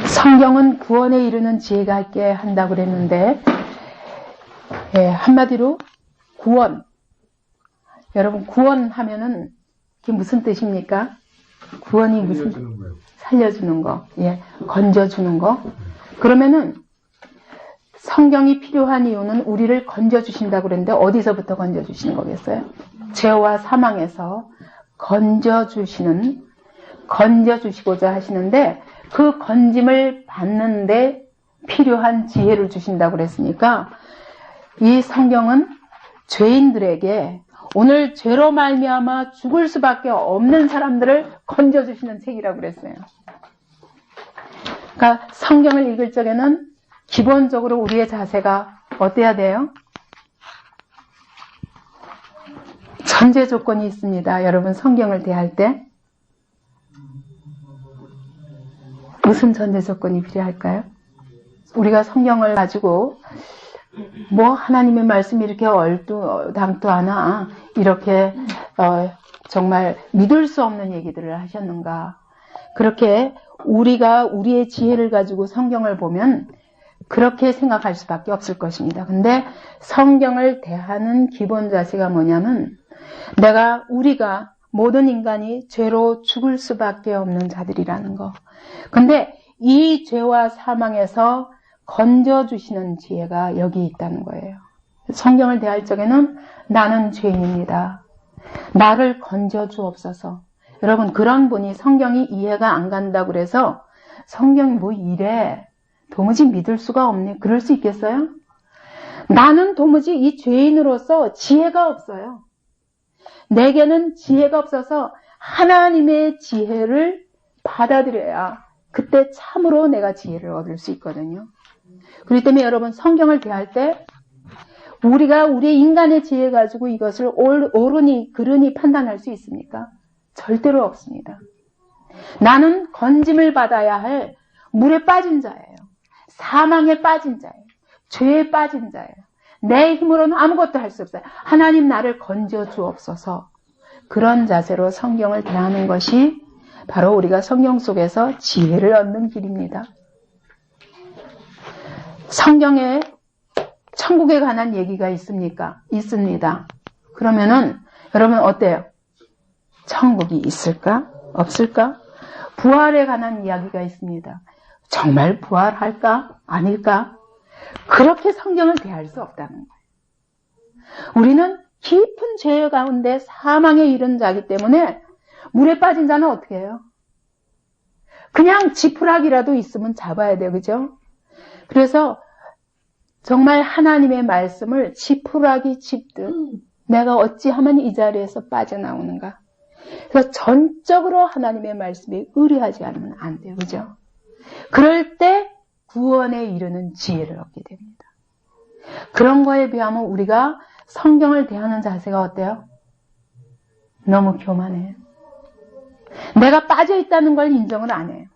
성경은 구원에 이르는 지혜가 있게 한다고 그랬는데, 한마디로 구원. 여러분, 구원하면은 그게 무슨 뜻입니까? 구원이 무슨? 살려주는 거. 건져주는 거. 그러면은 성경이 필요한 이유는 우리를 건져주신다고 그랬는데 어디서부터 건져주시는 거겠어요? 죄와 사망에서 건져주시고자 하시는데 그 건짐을 받는데 필요한 지혜를 주신다고 그랬으니까 이 성경은 죄인들에게 오늘 죄로 말미암아 죽을 수밖에 없는 사람들을 건져주시는 책이라고 그랬어요. 그러니까 성경을 읽을 적에는 기본적으로 우리의 자세가 어때야 돼요? 전제 조건이 있습니다. 여러분 성경을 대할 때 무슨 전제 조건이 필요할까요? 우리가 성경을 가지고 뭐 하나님의 말씀이 이렇게 얼토당토하나 이렇게 정말 믿을 수 없는 얘기들을 하셨는가. 그렇게 우리가 우리의 지혜를 가지고 성경을 보면 그렇게 생각할 수밖에 없을 것입니다. 근데 성경을 대하는 기본 자세가 뭐냐면 우리가 모든 인간이 죄로 죽을 수밖에 없는 자들이라는 거. 근데 이 죄와 사망에서 건져주시는 지혜가 여기 있다는 거예요. 성경을 대할 적에는 나는 죄인입니다. 나를 건져주옵소서. 여러분 그런 분이 성경이 이해가 안 간다고 그래서 성경이 뭐 이래 도무지 믿을 수가 없네. 그럴 수 있겠어요? 나는 도무지 이 죄인으로서 지혜가 없어요. 내게는 지혜가 없어서 하나님의 지혜를 받아들여야 그때 참으로 내가 지혜를 얻을 수 있거든요. 그렇기 때문에 여러분 성경을 대할 때 우리가 우리의 인간의 지혜 가지고 이것을 옳으니 그르니 판단할 수 있습니까? 절대로 없습니다. 나는 건짐을 받아야 할 물에 빠진 자예요. 사망에 빠진 자예요. 죄에 빠진 자예요. 내 힘으로는 아무것도 할 수 없어요. 하나님 나를 건져 주옵소서. 그런 자세로 성경을 대하는 것이 바로 우리가 성경 속에서 지혜를 얻는 길입니다. 성경에 천국에 관한 얘기가 있습니까? 있습니다. 그러면은 여러분 어때요? 천국이 있을까? 없을까? 부활에 관한 이야기가 있습니다. 정말 부활할까? 아닐까? 그렇게 성경을 대할 수 없다는 거예요. 우리는 깊은 죄 가운데 사망에 이른 자이기 때문에 물에 빠진 자는 어떻게 해요? 그냥 지푸라기라도 있으면 잡아야 돼요. 그죠? 그래서 정말 하나님의 말씀을 지푸라기 짚듯 내가 어찌하면 이 자리에서 빠져나오는가. 그래서 전적으로 하나님의 말씀에 의뢰하지 않으면 안 돼요. 그죠? 그럴 때 구원에 이르는 지혜를 얻게 됩니다. 그런 거에 비하면 우리가 성경을 대하는 자세가 어때요? 너무 교만해요. 내가 빠져있다는 걸 인정을 안 해요.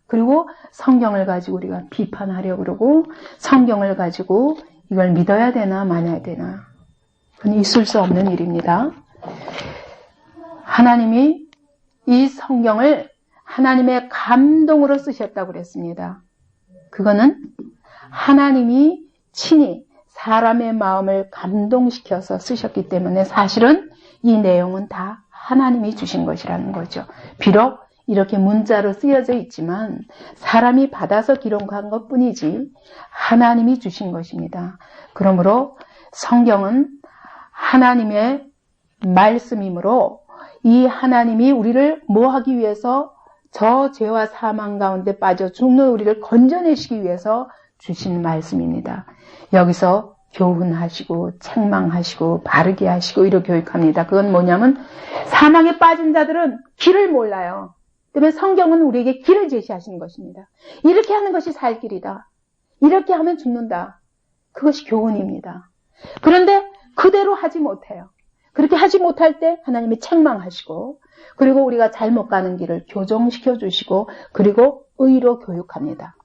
그리고 성경을 가지고 우리가 비판하려고 그러고 성경을 가지고 이걸 믿어야 되나 말아야 되나. 그건 있을 수 없는 일입니다. 하나님이 이 성경을 하나님의 감동으로 쓰셨다고 그랬습니다. 그거는 하나님이 친히 사람의 마음을 감동시켜서 쓰셨기 때문에 사실은 이 내용은 다 하나님이 주신 것이라는 거죠. 비록 이렇게 문자로 쓰여져 있지만 사람이 받아서 기록한 것뿐이지 하나님이 주신 것입니다. 그러므로 성경은 하나님의 말씀이므로 이 하나님이 우리를 뭐 하기 위해서 저 죄와 사망 가운데 빠져 죽는 우리를 건져내시기 위해서 주신 말씀입니다. 여기서 교훈하시고 책망하시고 바르게 하시고 이렇게 교육합니다. 그건 뭐냐면 사망에 빠진 자들은 길을 몰라요. 때문에 성경은 우리에게 길을 제시하시는 것입니다. 이렇게 하는 것이 살 길이다. 이렇게 하면 죽는다. 그것이 교훈입니다. 그런데 그대로 하지 못해요. 그렇게 하지 못할 때 하나님이 책망하시고 그리고 우리가 잘못 가는 길을 교정시켜 주시고 그리고 의로 교육합니다.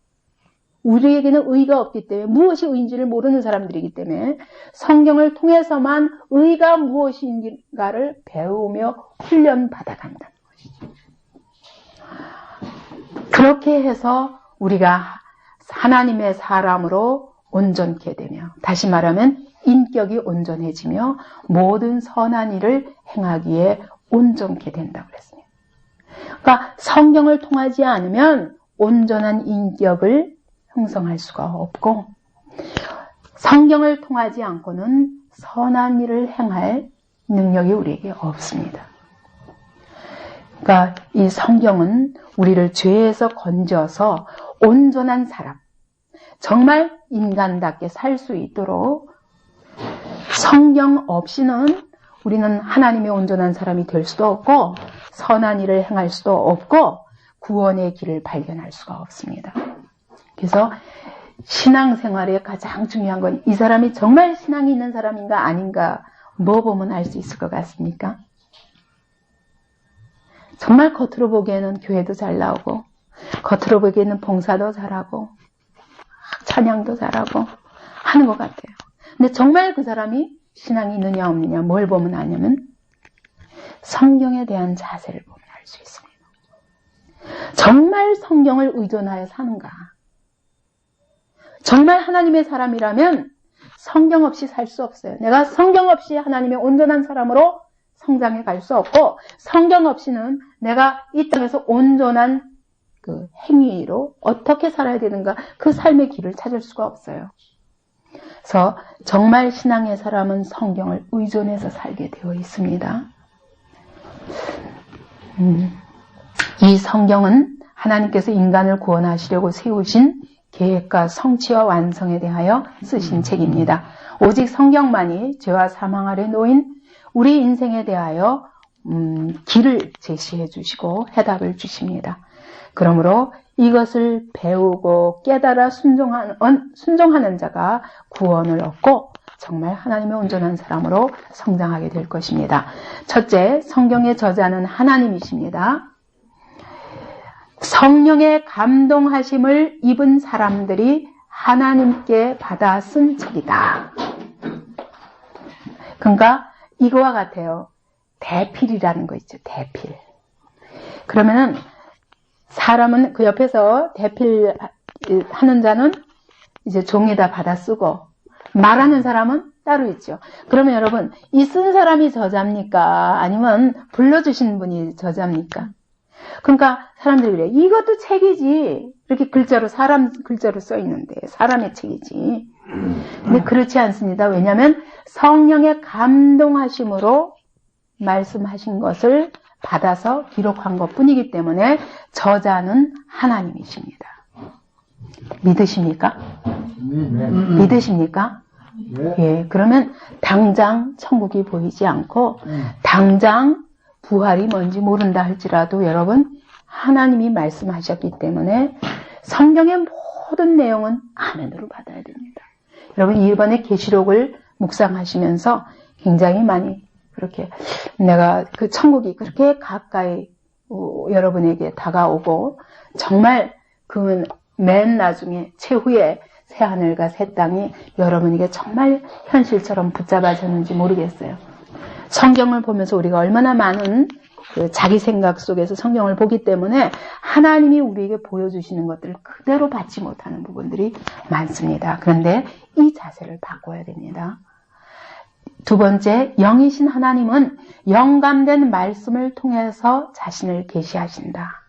우리에게는 의가 없기 때문에 무엇이 의인지를 모르는 사람들이기 때문에 성경을 통해서만 의가 무엇인가를 배우며 훈련받아간다는 것이죠. 그렇게 해서 우리가 하나님의 사람으로 온전케 되며, 다시 말하면 인격이 온전해지며 모든 선한 일을 행하기에 온전케 된다고 그랬습니다. 그러니까 성경을 통하지 않으면 온전한 인격을 형성할 수가 없고, 성경을 통하지 않고는 선한 일을 행할 능력이 우리에게 없습니다. 그러니까 이 성경은 우리를 죄에서 건져서 온전한 사람, 정말 인간답게 살 수 있도록, 성경 없이는 우리는 하나님의 온전한 사람이 될 수도 없고 선한 일을 행할 수도 없고 구원의 길을 발견할 수가 없습니다. 그래서 신앙생활의 가장 중요한 건 이 사람이 정말 신앙이 있는 사람인가 아닌가 뭐 보면 알 수 있을 것 같습니까? 정말 겉으로 보기에는 교회도 잘 나오고 겉으로 보기에는 봉사도 잘하고 찬양도 잘하고 하는 것 같아요. 근데 정말 그 사람이 신앙이 있느냐 없느냐 뭘 보면 아냐면 성경에 대한 자세를 보면 알 수 있습니다. 정말 성경을 의존하여 사는가? 정말 하나님의 사람이라면 성경 없이 살 수 없어요. 내가 성경 없이 하나님의 온전한 사람으로 성장해 갈 수 없고, 성경 없이는 내가 이 땅에서 온전한 그 행위로 어떻게 살아야 되는가, 그 삶의 길을 찾을 수가 없어요. 그래서 정말 신앙의 사람은 성경을 의존해서 살게 되어 있습니다. 이 성경은 하나님께서 인간을 구원하시려고 세우신 계획과 성취와 완성에 대하여 쓰신 책입니다. 오직 성경만이 죄와 사망 아래 놓인 우리 인생에 대하여 길을 제시해 주시고 해답을 주십니다. 그러므로 이것을 배우고 깨달아 순종하는 자가 구원을 얻고 정말 하나님의 온전한 사람으로 성장하게 될 것입니다. 첫째, 성경의 저자는 하나님이십니다. 성령의 감동하심을 입은 사람들이 하나님께 받아 쓴 책이다. 그러니까 이거와 같아요. 대필이라는 거 있죠. 대필. 그러면은 사람은 그 옆에서 대필하는 자는 이제 종에다 받아 쓰고 말하는 사람은 따로 있죠. 그러면 여러분, 이 쓴 사람이 저자입니까? 아니면 불러주신 분이 저자입니까? 그러니까 사람들이 그래. 이것도 책이지. 이렇게 글자로, 사람 글자로 써 있는데 사람의 책이지. 근데 그렇지 않습니다. 왜냐하면 성령의 감동하심으로 말씀하신 것을 받아서 기록한 것뿐이기 때문에 저자는 하나님이십니다. 믿으십니까? 믿으십니까? 예, 그러면 당장 천국이 보이지 않고 당장 부활이 뭔지 모른다 할지라도 여러분, 하나님이 말씀하셨기 때문에 성경의 모든 내용은 아멘으로 받아야 됩니다. 여러분, 이번에 계시록을 묵상하시면서 굉장히 많이 그렇게 내가 그 천국이 그렇게 가까이 여러분에게 다가오고 정말 그 맨 나중에 최후의 새하늘과 새 땅이 여러분에게 정말 현실처럼 붙잡아졌는지 모르겠어요. 성경을 보면서 우리가 얼마나 많은 그 자기 생각 속에서 성경을 보기 때문에 하나님이 우리에게 보여주시는 것들을 그대로 받지 못하는 부분들이 많습니다. 그런데 이 자세를 바꿔야 됩니다. 두 번째, 영이신 하나님은 영감된 말씀을 통해서 자신을 계시하신다.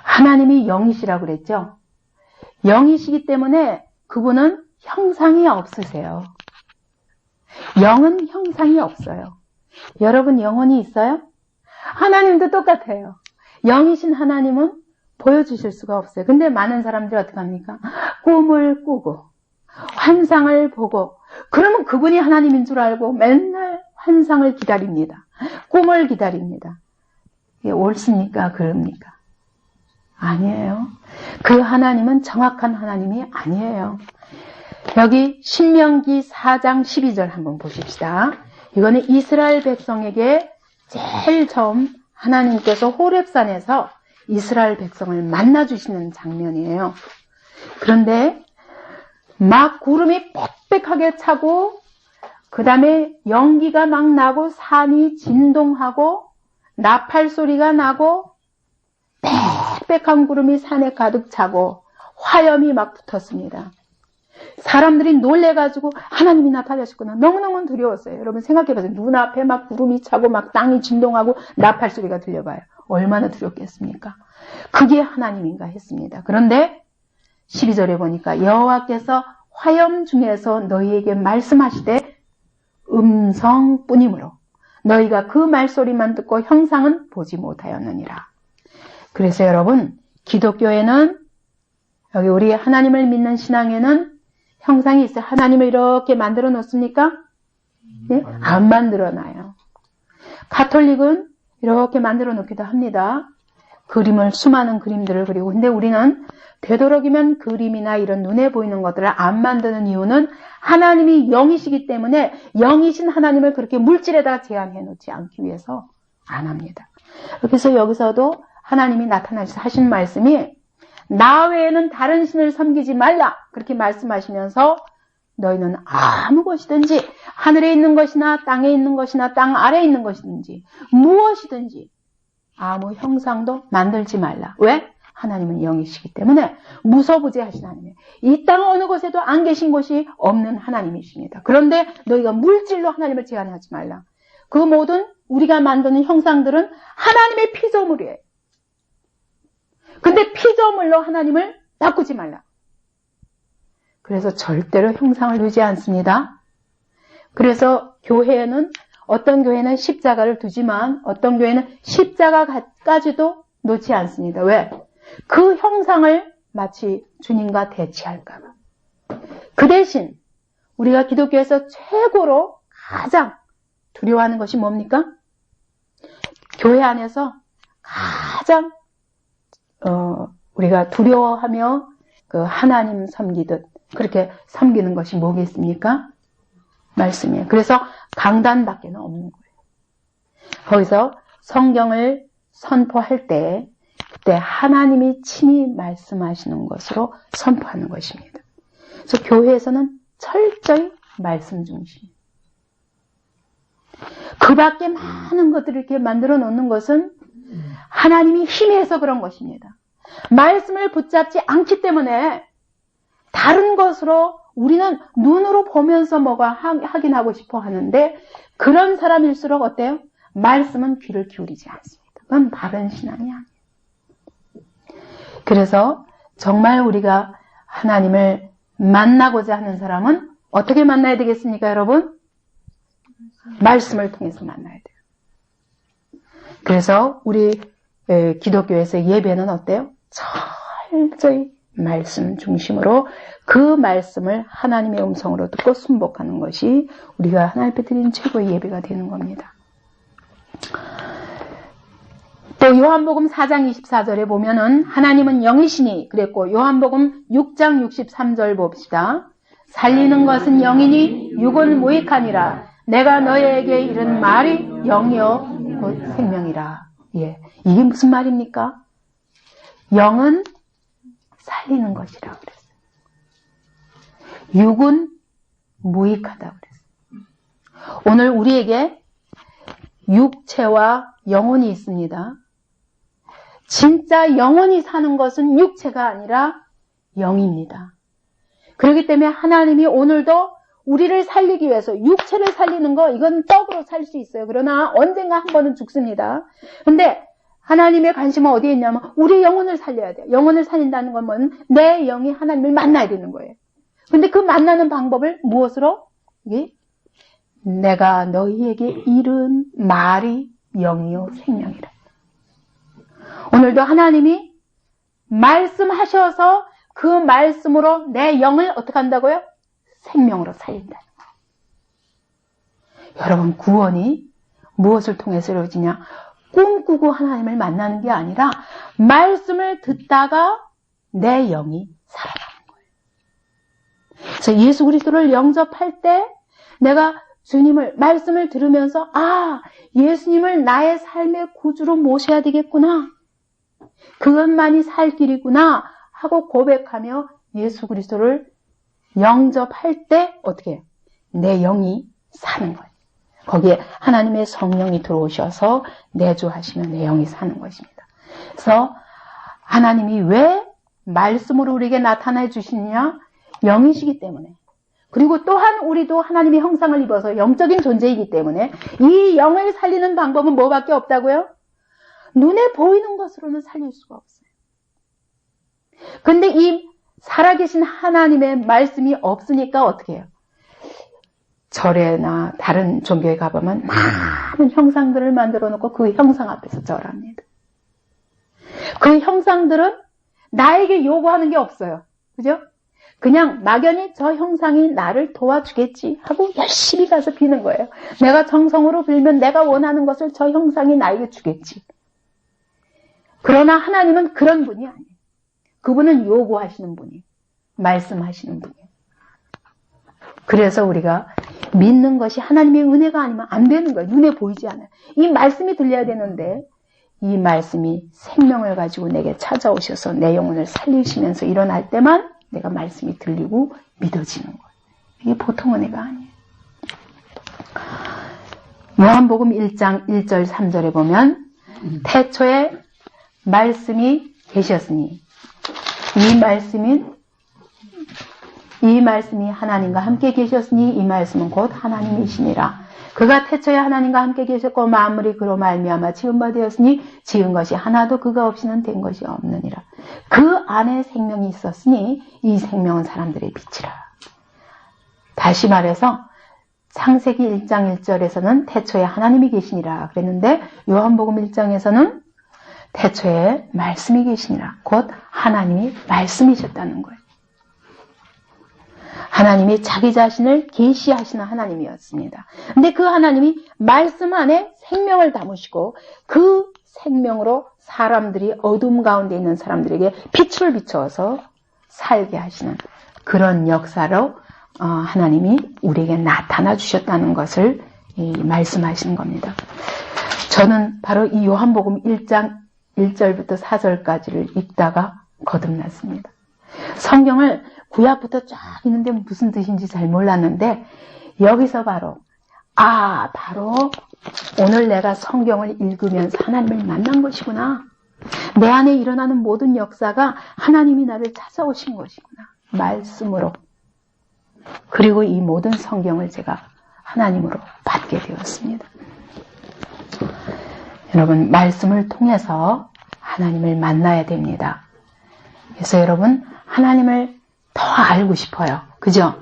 하나님이 영이시라고 그랬죠. 영이시기 때문에 그분은 형상이 없으세요. 영은 형상이 없어요. 여러분 영혼이 있어요? 하나님도 똑같아요. 영이신 하나님은 보여주실 수가 없어요. 근데 많은 사람들이 어떻게 합니까? 꿈을 꾸고 환상을 보고 그러면 그분이 하나님인 줄 알고 맨날 환상을 기다립니다. 꿈을 기다립니다. 이게 옳습니까? 그럽니까? 아니에요. 그 하나님은 정확한 하나님이 아니에요. 여기 신명기 4장 12절 한번 보십시다. 이거는 이스라엘 백성에게 제일 처음 하나님께서 호렙산에서 이스라엘 백성을 만나주시는 장면이에요. 그런데 막 구름이 빽빽하게 차고 그 다음에 연기가 막 나고 산이 진동하고 나팔 소리가 나고 창백한 구름이 산에 가득 차고 화염이 막 붙었습니다. 사람들이 놀래가지고 하나님이 나타나셨구나. 너무너무 두려웠어요. 여러분 생각해보세요. 눈앞에 막 구름이 차고 막 땅이 진동하고 나팔 소리가 들려봐요. 얼마나 두렵겠습니까? 그게 하나님인가 했습니다. 그런데 12절에 보니까 여호와께서 화염 중에서 너희에게 말씀하시되 음성뿐이므로 너희가 그 말소리만 듣고 형상은 보지 못하였느니라. 그래서 여러분 기독교에는 여기 우리 하나님을 믿는 신앙에는 형상이 있어요. 하나님을 이렇게 만들어 놓습니까? 네? 안 만들어 놔요. 가톨릭은 이렇게 만들어 놓기도 합니다. 그림을, 수많은 그림들을 그리고. 근데 우리는 되도록이면 그림이나 이런 눈에 보이는 것들을 안 만드는 이유는 하나님이 영이시기 때문에 영이신 하나님을 그렇게 물질에다가 제한해 놓지 않기 위해서 안 합니다. 그래서 여기서도 하나님이 나타나셔서 하신 말씀이 나 외에는 다른 신을 섬기지 말라 그렇게 말씀하시면서 너희는 아무 것이든지 하늘에 있는 것이나 땅에 있는 것이나 땅 아래에 있는 것이든지 무엇이든지 아무 형상도 만들지 말라. 왜? 하나님은 영이시기 때문에 무소부재하신 하나님이에요. 이 땅 어느 곳에도 안 계신 곳이 없는 하나님이십니다. 그런데 너희가 물질로 하나님을 제한하지 말라. 그 모든 우리가 만드는 형상들은 하나님의 피조물이에요. 근데 피조물로 하나님을 바꾸지 말라. 그래서 절대로 형상을 두지 않습니다. 그래서 교회에는 어떤 교회는 십자가를 두지만 어떤 교회는 십자가까지도 놓지 않습니다. 왜? 그 형상을 마치 주님과 대치할까 봐. 그 대신 우리가 기독교에서 최고로 가장 두려워하는 것이 뭡니까? 교회 안에서 가장 우리가 두려워하며 그 하나님 섬기듯 그렇게 섬기는 것이 뭐겠습니까? 말씀이에요. 그래서 강단밖에는 없는 거예요. 거기서 성경을 선포할 때 그때 하나님이 친히 말씀하시는 것으로 선포하는 것입니다. 그래서 교회에서는 철저히 말씀 중심. 그 밖에 많은 것들을 이렇게 만들어 놓는 것은 하나님이 희미해서 그런 것입니다. 말씀을 붙잡지 않기 때문에 다른 것으로 우리는 눈으로 보면서 뭐가 확인하고 싶어 하는데 그런 사람일수록 어때요? 말씀은 귀를 기울이지 않습니다. 그건 바른 신앙이 아니에요. 그래서 정말 우리가 하나님을 만나고자 하는 사람은 어떻게 만나야 되겠습니까, 여러분? 말씀을 통해서 만나야 돼요. 그래서 우리 기독교에서 예배는 어때요? 철저히 말씀 중심으로 그 말씀을 하나님의 음성으로 듣고 순복하는 것이 우리가 하나님 앞에 드리는 최고의 예배가 되는 겁니다. 또 요한복음 4장 24절에 보면은 하나님은 영이시니 그랬고 요한복음 6장 63절 봅시다. 살리는 것은 영이니 육은 무익하니라. 내가 너희에게 이른 말이 영이요 곧 생명이라. 예, 이게 무슨 말입니까? 영은 살리는 것이라고 그랬어요. 육은 무익하다고 그랬어요. 오늘 우리에게 육체와 영혼이 있습니다. 진짜 영혼이 사는 것은 육체가 아니라 영입니다. 그렇기 때문에 하나님이 오늘도 우리를 살리기 위해서 육체를 살리는 거 이건 떡으로 살 수 있어요. 그러나 언젠가 한 번은 죽습니다. 근데 하나님의 관심은 어디에 있냐면 우리 영혼을 살려야 돼요. 영혼을 살린다는 건 뭐냐면 내 영이 하나님을 만나야 되는 거예요. 근데 그 만나는 방법을 무엇으로? 내가 너희에게 이른 말이 영이요 생명이라. 오늘도 하나님이 말씀하셔서 그 말씀으로 내 영을 어떻게 한다고요? 생명으로 살린다는 거예요. 여러분 구원이 무엇을 통해서 이루어지냐? 꿈꾸고 하나님을 만나는 게 아니라 말씀을 듣다가 내 영이 살아나는 거예요. 그래서 예수 그리스도를 영접할 때 내가 주님을 말씀을 들으면서 예수님을 나의 삶의 구주로 모셔야 되겠구나. 그것만이 살 길이구나 하고 고백하며 예수 그리스도를 영접할 때 어떻게 해요? 내 영이 사는 거예요. 거기에 하나님의 성령이 들어오셔서 내주하시면 내 영이 사는 것입니다. 그래서 하나님이 왜 말씀으로 우리에게 나타내 주시느냐? 영이시기 때문에. 그리고 또한 우리도 하나님의 형상을 입어서 영적인 존재이기 때문에 이 영을 살리는 방법은 뭐밖에 없다고요? 눈에 보이는 것으로는 살릴 수가 없어요. 근데 이 살아계신 하나님의 말씀이 없으니까 어떻게 해요? 절에나 다른 종교에 가보면 많은 형상들을 만들어 놓고 그 형상 앞에서 절합니다. 그 형상들은 나에게 요구하는 게 없어요. 그죠? 그냥 막연히 저 형상이 나를 도와주겠지 하고 열심히 가서 비는 거예요. 내가 정성으로 빌면 내가 원하는 것을 저 형상이 나에게 주겠지. 그러나 하나님은 그런 분이 아니에요. 그분은 요구하시는 분이에요. 말씀하시는 분이에요. 그래서 우리가 믿는 것이 하나님의 은혜가 아니면 안 되는 거예요. 눈에 보이지 않아요. 이 말씀이 들려야 되는데 이 말씀이 생명을 가지고 내게 찾아오셔서 내 영혼을 살리시면서 일어날 때만 내가 말씀이 들리고 믿어지는 거예요. 이게 보통 은혜가 아니에요. 요한복음 1장 1절 3절에 보면 태초에 말씀이 계셨으니 이 말씀이 하나님과 함께 계셨으니 이 말씀은 곧 하나님이시니라. 그가 태초에 하나님과 함께 계셨고 만물이 그로 말미암아 지은 바 되었으니 지은 것이 하나도 그가 없이는 된 것이 없느니라. 그 안에 생명이 있었으니 이 생명은 사람들의 빛이라. 다시 말해서 창세기 1장 1절에서는 태초에 하나님이 계시니라 그랬는데 요한복음 1장에서는 태초에 말씀이 계시니라. 곧 하나님이 말씀이셨다는 거예요. 하나님이 자기 자신을 계시하시는 하나님이었습니다. 근데 그 하나님이 말씀 안에 생명을 담으시고 그 생명으로 사람들이 어둠 가운데 있는 사람들에게 빛을 비춰서 살게 하시는 그런 역사로 하나님이 우리에게 나타나 주셨다는 것을 말씀하시는 겁니다. 저는 바로 이 요한복음 1장 1절부터 4절까지를 읽다가 거듭났습니다. 성경을 구약부터 쫙 읽는데 무슨 뜻인지 잘 몰랐는데 여기서 바로 오늘 내가 성경을 읽으면서 하나님을 만난 것이구나. 내 안에 일어나는 모든 역사가 하나님이 나를 찾아오신 것이구나. 말씀으로. 그리고 이 모든 성경을 제가 하나님으로 받게 되었습니다. 여러분, 말씀을 통해서 하나님을 만나야 됩니다. 그래서 여러분, 하나님을 더 알고 싶어요. 그죠?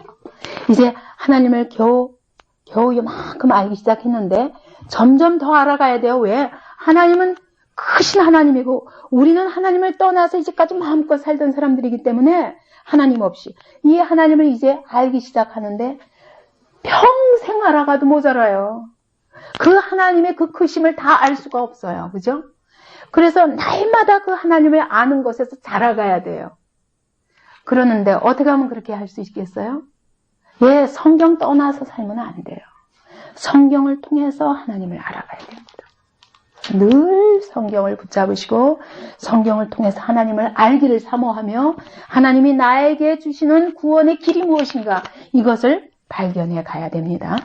이제 하나님을 겨우 이만큼 알기 시작했는데 점점 더 알아가야 돼요. 왜? 하나님은 크신 하나님이고 우리는 하나님을 떠나서 이제까지 마음껏 살던 사람들이기 때문에 하나님 없이 이 하나님을 이제 알기 시작하는데 평생 알아가도 모자라요. 그 하나님의 그 크심을 다 알 수가 없어요. 그죠? 그래서 날마다 그 하나님을 아는 것에서 자라가야 돼요. 그러는데 어떻게 하면 그렇게 할 수 있겠어요? 예, 성경 떠나서 살면 안 돼요. 성경을 통해서 하나님을 알아가야 됩니다. 늘 성경을 붙잡으시고 성경을 통해서 하나님을 알기를 사모하며 하나님이 나에게 주시는 구원의 길이 무엇인가 이것을 발견해 가야 됩니다.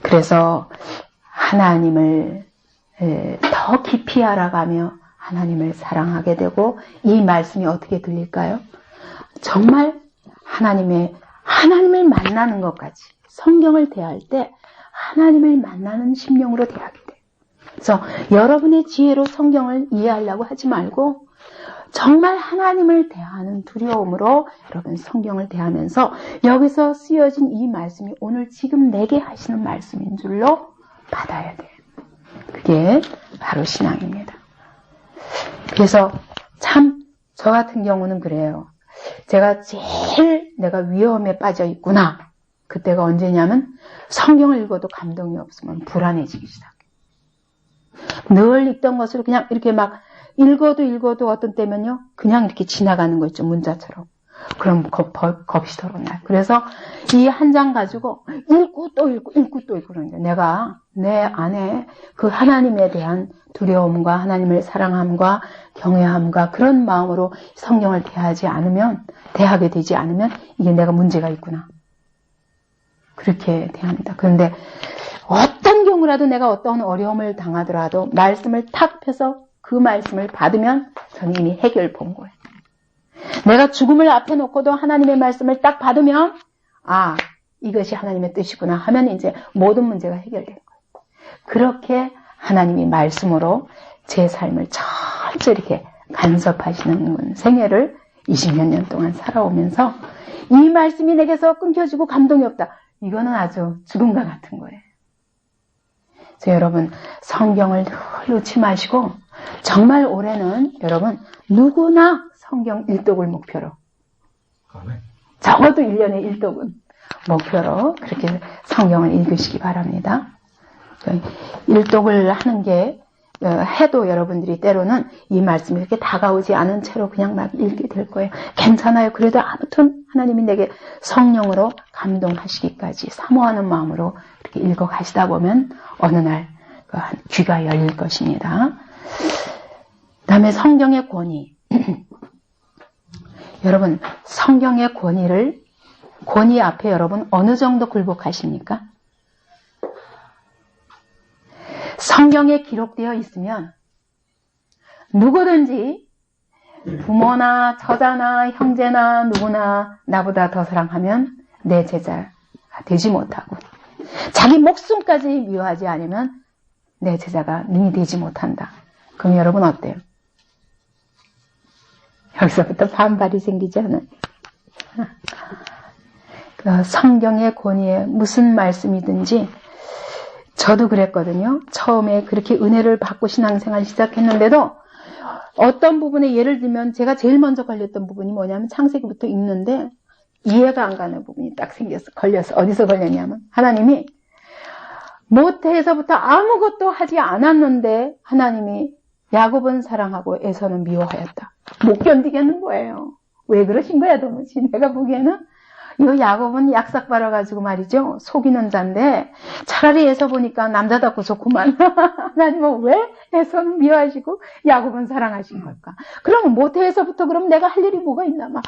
그래서 하나님을 더 깊이 알아가며 하나님을 사랑하게 되고 이 말씀이 어떻게 들릴까요? 정말 하나님을 만나는 것까지 성경을 대할 때 하나님을 만나는 심령으로 대하게 돼요. 그래서 여러분의 지혜로 성경을 이해하려고 하지 말고 정말 하나님을 대하는 두려움으로 여러분 성경을 대하면서 여기서 쓰여진 이 말씀이 오늘 지금 내게 하시는 말씀인 줄로 받아야 돼요. 그게 바로 신앙입니다. 그래서 참 저 같은 경우는 그래요. 제가 제일 내가 위험에 빠져 있구나. 그때가 언제냐면 성경을 읽어도 감동이 없으면 불안해지기 시작해요. 늘 읽던 것을 그냥 이렇게 막 읽어도 어떤 때면요. 그냥 이렇게 지나가는 거 있죠. 문자처럼. 그럼 겁이 덜어나요. 그래서 이 한 장 가지고 읽고 또 읽고 그러는데 내가 내 안에 그 하나님에 대한 두려움과 하나님을 사랑함과 경외함과 그런 마음으로 성경을 대하게 되지 않으면 이게 내가 문제가 있구나. 그렇게 대합니다. 그런데 어떤 경우라도 내가 어떤 어려움을 당하더라도 말씀을 탁 펴서 그 말씀을 받으면 저는 이미 해결 본 거예요. 내가 죽음을 앞에 놓고도 하나님의 말씀을 딱 받으면 아, 이것이 하나님의 뜻이구나 하면 이제 모든 문제가 해결된 거예요. 그렇게 하나님이 말씀으로 제 삶을 철저히 이렇게 간섭하시는 생애를 20몇 년 동안 살아오면서 이 말씀이 내게서 끊겨지고 감동이 없다. 이거는 아주 죽음과 같은 거예요. 그래서 여러분 성경을 늘 놓지 마시고 정말 올해는 여러분 누구나 성경 1독을 목표로 적어도 1년에 1독은 목표로 그렇게 성경을 읽으시기 바랍니다. 1독을 하는 게 해도 여러분들이 때로는 이 말씀이 이렇게 다가오지 않은 채로 그냥 막 읽게 될 거예요. 괜찮아요. 그래도 아무튼 하나님이 내게 성령으로 감동하시기까지 사모하는 마음으로 이렇게 읽어 가시다 보면 어느 날 귀가 열릴 것입니다. 그 다음에 성경의 권위. 여러분 성경의 권위 앞에 여러분 어느 정도 굴복하십니까? 성경에 기록되어 있으면 누구든지 부모나 처자나 형제나 누구나 나보다 더 사랑하면 내 제자가 되지 못하고 자기 목숨까지 미워하지 않으면 내 제자가 능히 되지 못한다. 그럼 여러분 어때요? 여기서부터 반발이 생기지 않아요? 그 성경의 권위에 무슨 말씀이든지 저도 그랬거든요. 처음에 그렇게 은혜를 받고 신앙생활 시작했는데도 어떤 부분에 예를 들면 제가 제일 먼저 걸렸던 부분이 뭐냐면 창세기부터 읽는데 이해가 안 가는 부분이 딱 걸려서 어디서 걸렸냐면 하나님이 모태에서부터 아무것도 하지 않았는데 하나님이 야곱은 사랑하고 에서는 미워하였다. 못 견디겠는 거예요. 왜 그러신 거야 도무지. 내가 보기에는 이 야곱은 약삭 빨아가지고 말이죠. 속이는 자인데 차라리 에서 보니까 남자답고 좋구만. 하나님은 왜 에서는 미워하시고 야곱은 사랑하신 걸까? 그러면 모태에서부터 그럼 내가 할 일이 뭐가 있나? 막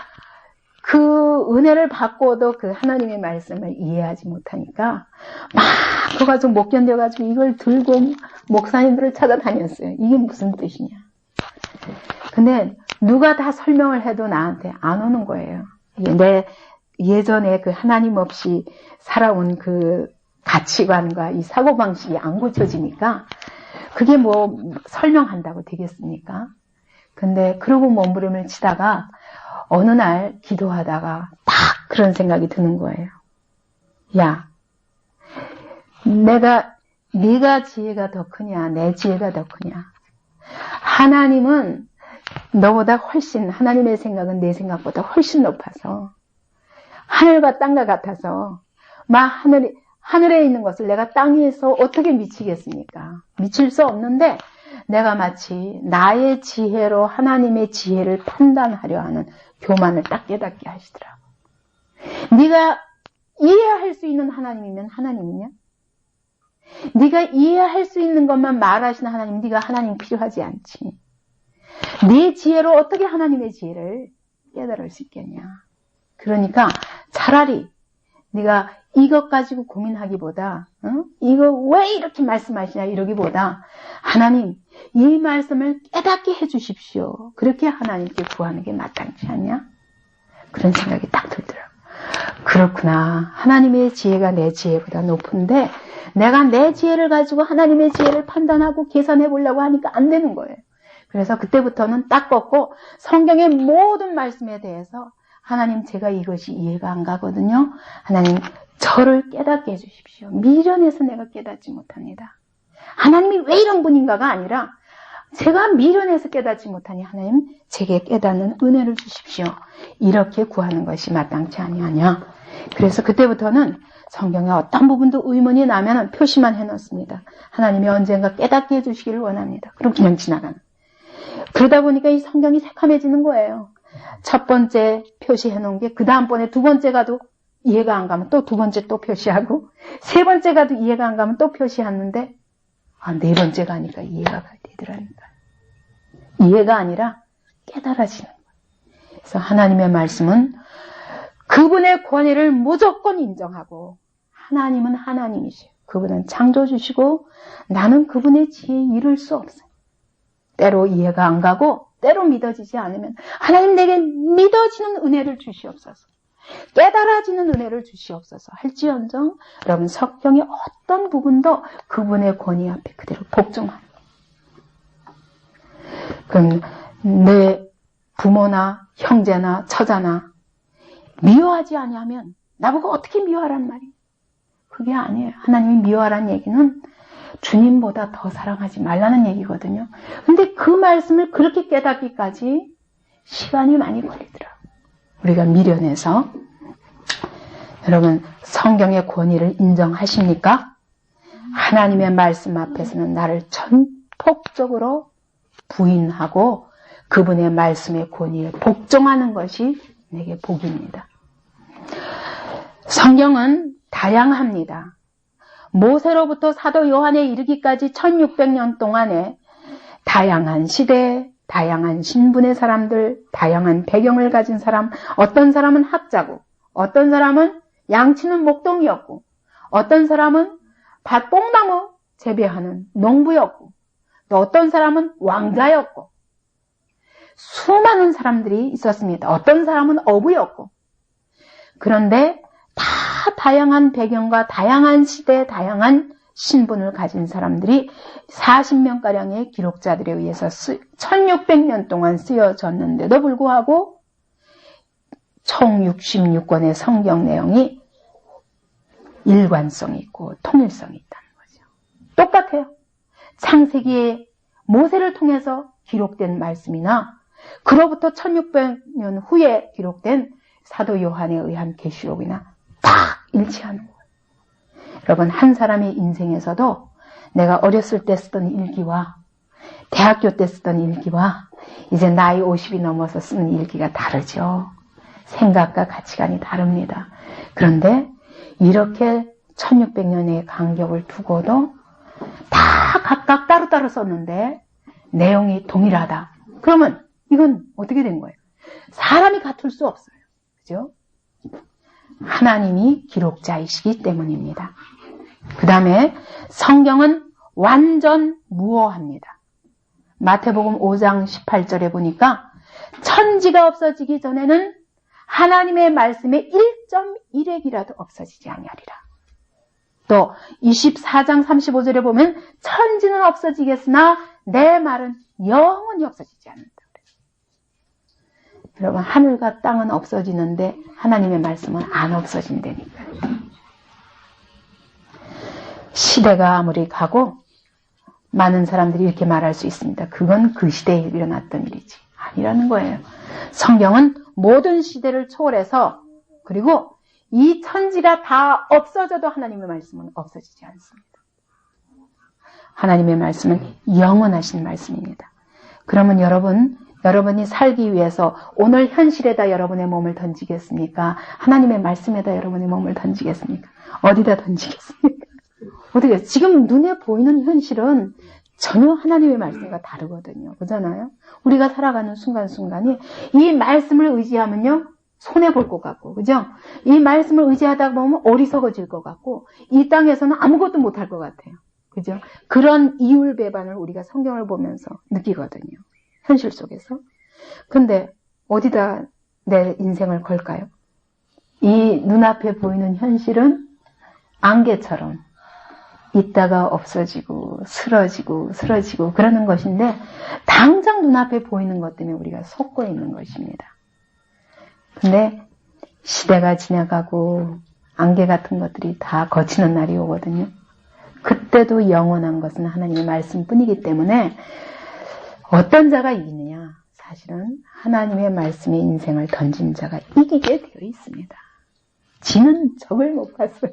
그 은혜를 받고도 그 하나님의 말씀을 이해하지 못하니까 막 그거 가지고 못 견뎌가지고 이걸 들고 목사님들을 찾아다녔어요. 이게 무슨 뜻이냐? 근데 누가 다 설명을 해도 나한테 안 오는 거예요. 내 예전에 그 하나님 없이 살아온 그 가치관과 이 사고방식이 안 고쳐지니까 그게 뭐 설명한다고 되겠습니까? 근데 그러고 몸부림을 치다가 어느 날 기도하다가 딱 그런 생각이 드는 거예요. 야, 네가 지혜가 더 크냐, 내 지혜가 더 크냐. 하나님은 너보다 훨씬, 하나님의 생각은 내 생각보다 훨씬 높아서 하늘과 땅과 같아서 막 하늘에 있는 것을 내가 땅에서 어떻게 미치겠습니까? 미칠 수 없는데 내가 마치 나의 지혜로 하나님의 지혜를 판단하려 하는 교만을 딱 깨닫게 하시더라고. 네가 이해할 수 있는 하나님이면 하나님이냐? 네가 이해할 수 있는 것만 말하시는 하나님, 네가 하나님 필요하지 않지. 네 지혜로 어떻게 하나님의 지혜를 깨달을 수 있겠냐? 그러니까 차라리 네가 이것 가지고 고민하기보다 이거 왜 이렇게 말씀하시냐 이러기보다 하나님 이 말씀을 깨닫게 해주십시오. 그렇게 하나님께 구하는 게 마땅치 않냐? 그런 생각이 딱 들더라고요. 그렇구나. 하나님의 지혜가 내 지혜보다 높은데 내가 내 지혜를 가지고 하나님의 지혜를 판단하고 계산해 보려고 하니까 안 되는 거예요. 그래서 그때부터는 딱 꺾고 성경의 모든 말씀에 대해서 하나님 제가 이것이 이해가 안 가거든요. 하나님 저를 깨닫게 해주십시오. 미련해서 내가 깨닫지 못합니다. 하나님이 왜 이런 분인가가 아니라 제가 미련해서 깨닫지 못하니 하나님 제게 깨닫는 은혜를 주십시오. 이렇게 구하는 것이 마땅치 아니하냐. 그래서 그때부터는 성경에 어떤 부분도 의문이 나면 표시만 해놓습니다. 하나님이 언젠가 깨닫게 해주시기를 원합니다. 그럼 그냥 지나가는. 그러다 보니까 이 성경이 새카매지는 거예요. 첫 번째 표시해놓은 게 그 다음번에 두 번째 가도 이해가 안 가면 또 두 번째 또 표시하고 세 번째 가도 이해가 안 가면 또 표시하는데 네 번째 가니까 이해가 되더라니까. 이해가 아니라 깨달아지는 거예요. 그래서 하나님의 말씀은 그분의 권위를 무조건 인정하고 하나님은 하나님이시요. 그분은 창조주시고 나는 그분의 지혜에 이를 수 없어요. 때로 이해가 안 가고 때로 믿어지지 않으면 하나님 내게 믿어지는 은혜를 주시옵소서. 깨달아지는 은혜를 주시옵소서 할지언정 여러분 성경의 어떤 부분도 그분의 권위 앞에 그대로 복종합니다. 그럼 내 부모나 형제나 처자나 미워하지 아니하면 나보고 어떻게 미워하란 말이에요? 그게 아니에요. 하나님이 미워하란 얘기는 주님보다 더 사랑하지 말라는 얘기거든요. 근데 그 말씀을 그렇게 깨닫기까지 시간이 많이 걸리더라고요. 우리가 미련해서. 여러분 성경의 권위를 인정하십니까? 하나님의 말씀 앞에서는 나를 전폭적으로 부인하고 그분의 말씀의 권위에 복종하는 것이 내게 복입니다. 성경은 다양합니다. 모세로부터 사도 요한에 이르기까지 1600년 동안에 다양한 시대, 다양한 신분의 사람들, 다양한 배경을 가진 사람, 어떤 사람은 학자고, 어떤 사람은 양치는 목동이었고, 어떤 사람은 밭뽕나무 재배하는 농부였고, 또 어떤 사람은 왕자였고, 수많은 사람들이 있었습니다. 어떤 사람은 어부였고, 그런데 다 다양한 배경과 다양한 시대, 다양한 신분을 가진 사람들이 40명가량의 기록자들에 의해서 1600년 동안 쓰여졌는데도 불구하고 총 66권의 성경 내용이 일관성이 있고 통일성이 있다는 거죠. 똑같아요. 창세기에 모세를 통해서 기록된 말씀이나 그로부터 1600년 후에 기록된 사도 요한에 의한 계시록이나 다 일치하는 거예요. 여러분 한 사람의 인생에서도 내가 어렸을 때 쓰던 일기와 대학교 때 쓰던 일기와 이제 나이 50이 넘어서 쓰는 일기가 다르죠. 생각과 가치관이 다릅니다. 그런데 이렇게 1600년의 간격을 두고도 다 각각 따로따로 썼는데 내용이 동일하다. 그러면 이건 어떻게 된 거예요? 사람이 같을 수 없어요. 그죠? 하나님이 기록자이시기 때문입니다. 그 다음에 성경은 완전 무어합니다. 마태복음 5장 18절에 보니까 천지가 없어지기 전에는 하나님의 말씀의 1.1핵이라도 없어지지 아니하리라. 또 24장 35절에 보면 천지는 없어지겠으나 내 말은 영원히 없어지지 않는다. 여러분 하늘과 땅은 없어지는데 하나님의 말씀은 안 없어진다니까요. 시대가 아무리 가고 많은 사람들이 이렇게 말할 수 있습니다. 그건 그 시대에 일어났던 일이지 아니라는 거예요. 성경은 모든 시대를 초월해서 그리고 이 천지가 다 없어져도 하나님의 말씀은 없어지지 않습니다. 하나님의 말씀은 영원하신 말씀입니다. 그러면 여러분이 살기 위해서 오늘 현실에다 여러분의 몸을 던지겠습니까? 하나님의 말씀에다 여러분의 몸을 던지겠습니까? 어디다 던지겠습니까? 어떻게 지금 눈에 보이는 현실은 전혀 하나님의 말씀과 다르거든요. 그렇잖아요? 우리가 살아가는 순간순간이 이 말씀을 의지하면요 손해볼 것 같고 그죠? 이 말씀을 의지하다 보면 어리석어질 것 같고 이 땅에서는 아무것도 못할 것 같아요. 그죠? 그런 이율배반을 우리가 성경을 보면서 느끼거든요. 현실 속에서. 근데 어디다 내 인생을 걸까요? 이 눈앞에 보이는 현실은 안개처럼 있다가 없어지고 쓰러지고 그러는 것인데 당장 눈앞에 보이는 것 때문에 우리가 속고 있는 것입니다. 근데 시대가 지나가고 안개 같은 것들이 다 거치는 날이 오거든요. 그때도 영원한 것은 하나님의 말씀뿐이기 때문에 어떤 자가 이기느냐? 사실은 하나님의 말씀에 인생을 던진 자가 이기게 되어 있습니다. 지는 적을 못 봤어요.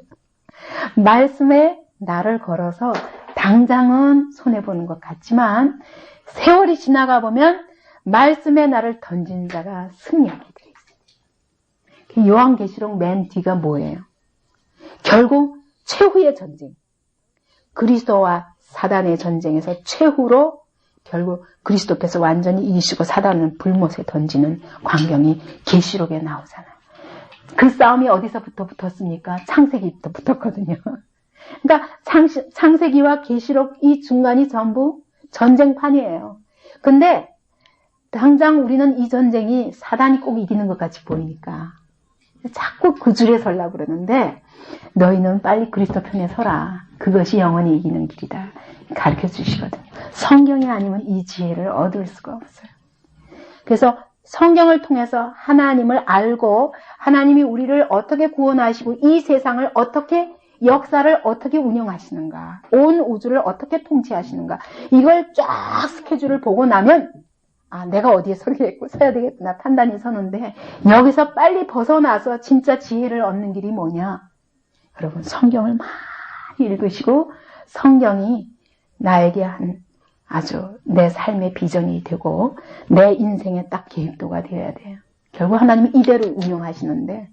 말씀에 나를 걸어서 당장은 손해보는 것 같지만 세월이 지나가 보면 말씀에 나를 던진 자가 승리하게 되어 있습니다. 요한계시록 맨 뒤가 뭐예요? 결국 최후의 전쟁. 그리스도와 사단의 전쟁에서 최후로 결국 그리스도 앞에서 완전히 이기시고 사단은 불못에 던지는 광경이 계시록에 나오잖아요. 그 싸움이 어디서부터 붙었습니까? 창세기부터 붙었거든요. 그러니까 창세기와 계시록 이 중간이 전부 전쟁판이에요. 근데 당장 우리는 이 전쟁이 사단이 꼭 이기는 것 같이 보이니까 자꾸 그 줄에 서려고 그러는데 너희는 빨리 그리스도 편에 서라. 그것이 영원히 이기는 길이다. 가르쳐 주시거든요. 성경이 아니면 이 지혜를 얻을 수가 없어요. 그래서 성경을 통해서 하나님을 알고 하나님이 우리를 어떻게 구원하시고 이 세상을 어떻게 역사를 어떻게 운영하시는가, 온 우주를 어떻게 통치하시는가, 이걸 쫙 스케줄을 보고 나면 아, 내가 어디에 서야 되겠구나 판단이 서는데 여기서 빨리 벗어나서 진짜 지혜를 얻는 길이 뭐냐? 여러분 성경을 많이 읽으시고 성경이 나에게 한 아주 내 삶의 비전이 되고 내 인생의 딱 계획도가 되어야 돼요. 결국 하나님이 이대로 운영하시는데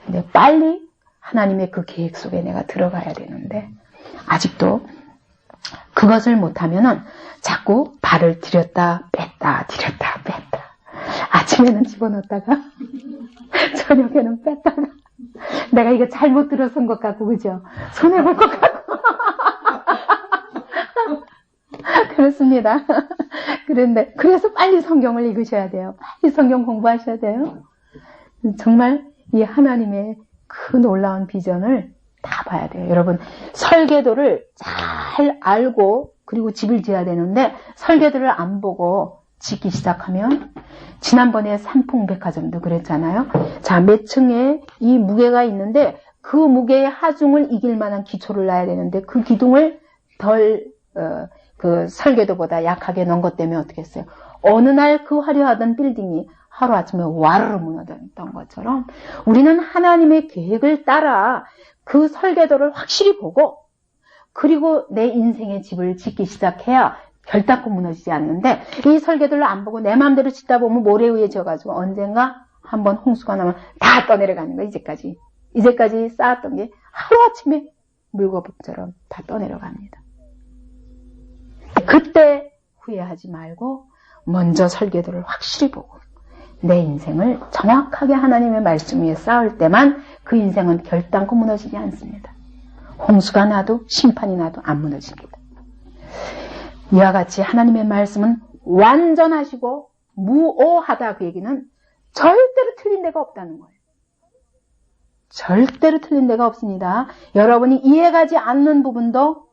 근데 빨리 하나님의 그 계획 속에 내가 들어가야 되는데 아직도 그것을 못하면은 자꾸 발을 들였다 뺐다 아침에는 집어넣었다가 저녁에는 뺐다가 내가 이거 잘못 들어선 것 같고 그죠? 손해볼 것 같고 그렇습니다. 그런데 그래서 빨리 성경을 읽으셔야 돼요. 빨리 성경 공부하셔야 돼요. 정말 이 하나님의 그 놀라운 비전을 다 봐야 돼요. 여러분 설계도를 잘 알고 그리고 집을 지어야 되는데 설계도를 안 보고 짓기 시작하면 지난번에 삼풍백화점도 그랬잖아요. 자, 몇 층에 이 무게가 있는데 그 무게의 하중을 이길 만한 기초를 놔야 되는데 그 기둥을 그 설계도보다 약하게 넣은 것 때문에 어떻게 했어요? 어느 날 그 화려하던 빌딩이 하루아침에 와르르 무너졌던 것처럼 우리는 하나님의 계획을 따라 그 설계도를 확실히 보고 그리고 내 인생의 집을 짓기 시작해야 결단코 무너지지 않는데 이 설계도를 안 보고 내 마음대로 짓다 보면 모래 위에 져가지고 언젠가 한번 홍수가 나면 다 떠내려가는 거야. 이제까지 쌓았던 게 하루아침에 물거품처럼 다 떠내려갑니다. 그때 후회하지 말고 먼저 설계도를 확실히 보고 내 인생을 정확하게 하나님의 말씀 위에 쌓을 때만 그 인생은 결단코 무너지지 않습니다. 홍수가 나도 심판이 나도 안 무너집니다. 이와 같이 하나님의 말씀은 완전하시고 무오하다 그 얘기는 절대로 틀린 데가 없다는 거예요. 절대로 틀린 데가 없습니다. 여러분이 이해가지 않는 부분도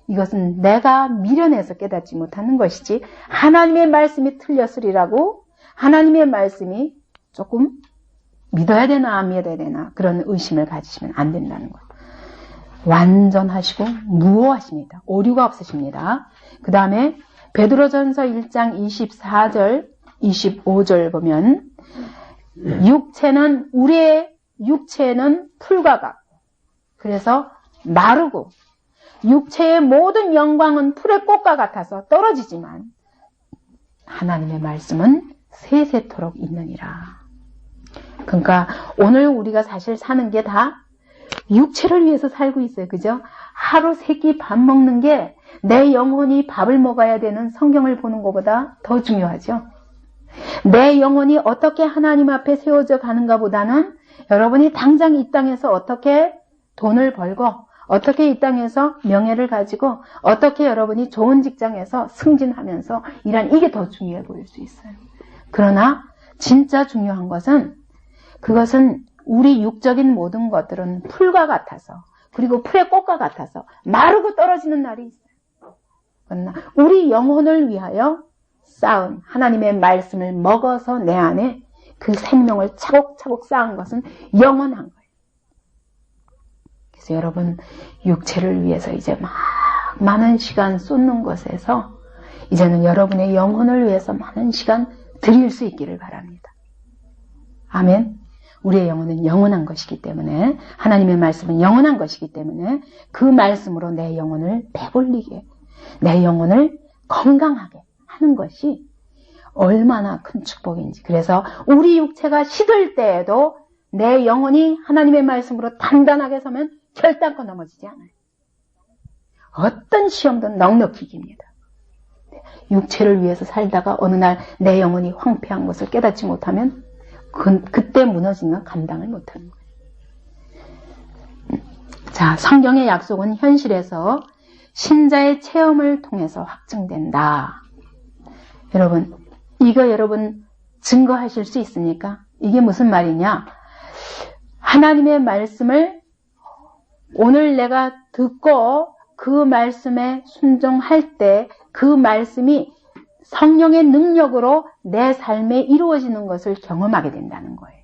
이것은 내가 미련해서 깨닫지 못하는 것이지 하나님의 말씀이 틀렸으리라고 하나님의 말씀이 조금 믿어야 되나 안 믿어야 되나 그런 의심을 가지시면 안 된다는 거예요. 완전하시고 무오하십니다. 오류가 없으십니다. 그 다음에 베드로전서 1장 24절 25절 보면 우리의 육체는 풀과 같고 그래서 마르고 육체의 모든 영광은 풀의 꽃과 같아서 떨어지지만 하나님의 말씀은 세세토록 있느니라. 그러니까 오늘 우리가 사실 사는 게 다 육체를 위해서 살고 있어요. 그죠? 하루 3끼 밥 먹는 게 내 영혼이 밥을 먹어야 되는 성경을 보는 것보다 더 중요하죠. 내 영혼이 어떻게 하나님 앞에 세워져 가는가 보다는 여러분이 당장 이 땅에서 어떻게 돈을 벌고 어떻게 이 땅에서 명예를 가지고 어떻게 여러분이 좋은 직장에서 승진하면서 일하는 이게 더 중요해 보일 수 있어요. 그러나 진짜 중요한 것은 그것은 우리 육적인 모든 것들은 풀과 같아서 그리고 풀의 꽃과 같아서 마르고 떨어지는 날이 있어요. 그러나 우리 영혼을 위하여 쌓은 하나님의 말씀을 먹어서 내 안에 그 생명을 차곡차곡 쌓은 것은 영원한 거예요. 그래서 여러분 육체를 위해서 이제 막 많은 시간 쏟는 것에서 이제는 여러분의 영혼을 위해서 많은 시간 드릴 수 있기를 바랍니다. 아멘. 우리의 영혼은 영원한 것이기 때문에 하나님의 말씀은 영원한 것이기 때문에 그 말씀으로 내 영혼을 배불리게 내 영혼을 건강하게 하는 것이 얼마나 큰 축복인지. 그래서 우리 육체가 시들 때에도 내 영혼이 하나님의 말씀으로 단단하게 서면 결단코 넘어지지 않아요. 어떤 시험도 넉넉히 이깁니다. 육체를 위해서 살다가 어느 날 내 영혼이 황폐한 것을 깨닫지 못하면 그때 무너지는 건 감당을 못하는 거예요. 자, 성경의 약속은 현실에서 신자의 체험을 통해서 확증된다. 여러분, 이거 여러분 증거하실 수 있습니까? 이게 무슨 말이냐? 하나님의 말씀을 오늘 내가 듣고 그 말씀에 순종할 때 그 말씀이 성령의 능력으로 내 삶에 이루어지는 것을 경험하게 된다는 거예요.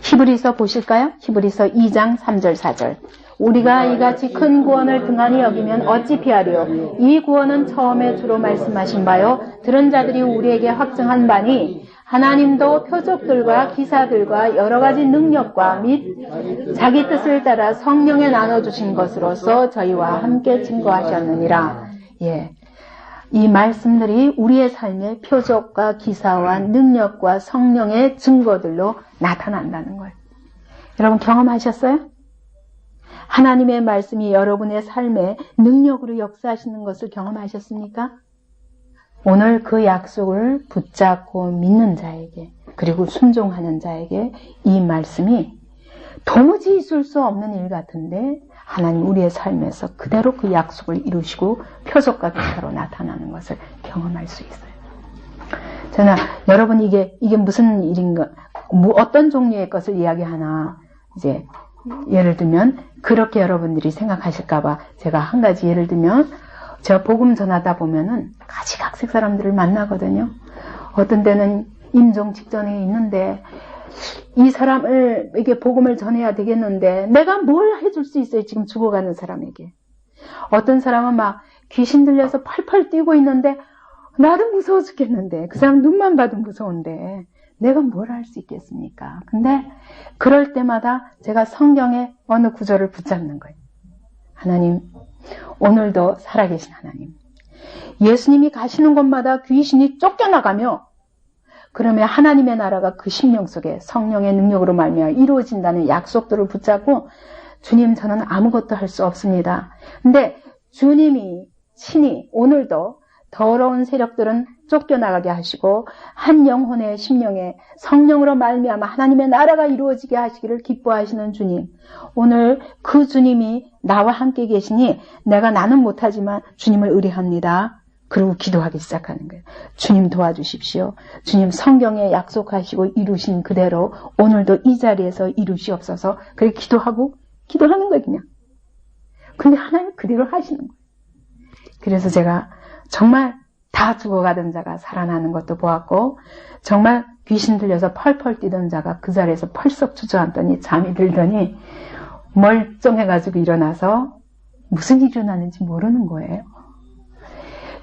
히브리서 보실까요? 히브리서 2장 3절 4절. 우리가 이같이 큰 구원을 등한히 여기면 어찌 피하리요? 이 구원은 처음에 주로 말씀하신 바요 들은 자들이 우리에게 확증한 바니 하나님도 표적들과 기사들과 여러 가지 능력과 및 자기 뜻을 따라 성령에 나눠주신 것으로서 저희와 함께 증거하셨느니라. 예. 이 말씀들이 우리의 삶의 표적과 기사와 능력과 성령의 증거들로 나타난다는 거예요. 여러분 경험하셨어요? 하나님의 말씀이 여러분의 삶에 능력으로 역사하시는 것을 경험하셨습니까? 오늘 그 약속을 붙잡고 믿는 자에게 그리고 순종하는 자에게 이 말씀이 도무지 있을 수 없는 일 같은데 하나님 우리의 삶에서 그대로 그 약속을 이루시고 표적과 기사로 나타나는 것을 경험할 수 있어요. 저는 여러분 이게 무슨 일인가, 어떤 종류의 것을 이야기하나 이제 예를 들면 그렇게 여러분들이 생각하실까봐 제가 한 가지 예를 들면 제가 복음 전하다 보면은 가지각색 사람들을 만나거든요. 어떤 때는 임종 직전에 있는데 이 사람을 이게 복음을 전해야 되겠는데 내가 뭘 해줄 수 있어요? 지금 죽어가는 사람에게. 어떤 사람은 막 귀신 들려서 펄펄 뛰고 있는데 나도 무서워 죽겠는데 그 사람 눈만 봐도 무서운데 내가 뭘 할 수 있겠습니까? 근데 그럴 때마다 제가 성경의 어느 구절을 붙잡는 거예요. 하나님, 오늘도 살아계신 하나님. 예수님이 가시는 곳마다 귀신이 쫓겨나가며 그러면 하나님의 나라가 그 심령 속에 성령의 능력으로 말미암아 이루어진다는 약속들을 붙잡고 주님 저는 아무것도 할 수 없습니다. 근데 주님이 친히 오늘도 더러운 세력들은 쫓겨나가게 하시고 한 영혼의 심령에 성령으로 말미암아 하나님의 나라가 이루어지게 하시기를 기뻐하시는 주님. 오늘 그 주님이 나와 함께 계시니 나는 못하지만 주님을 의뢰합니다. 그리고 기도하기 시작하는 거예요. 주님 도와주십시오. 주님 성경에 약속하시고 이루신 그대로 오늘도 이 자리에서 이루시옵소서. 그렇게 기도하는 거예요 그냥. 근데 하나님 그대로 하시는 거예요. 그래서 제가 정말 다 죽어가던 자가 살아나는 것도 보았고 정말 귀신 들려서 펄펄 뛰던 자가 그 자리에서 펄썩 주저앉더니 잠이 들더니 멀쩡해가지고 일어나서 무슨 일이 일어나는지 모르는 거예요.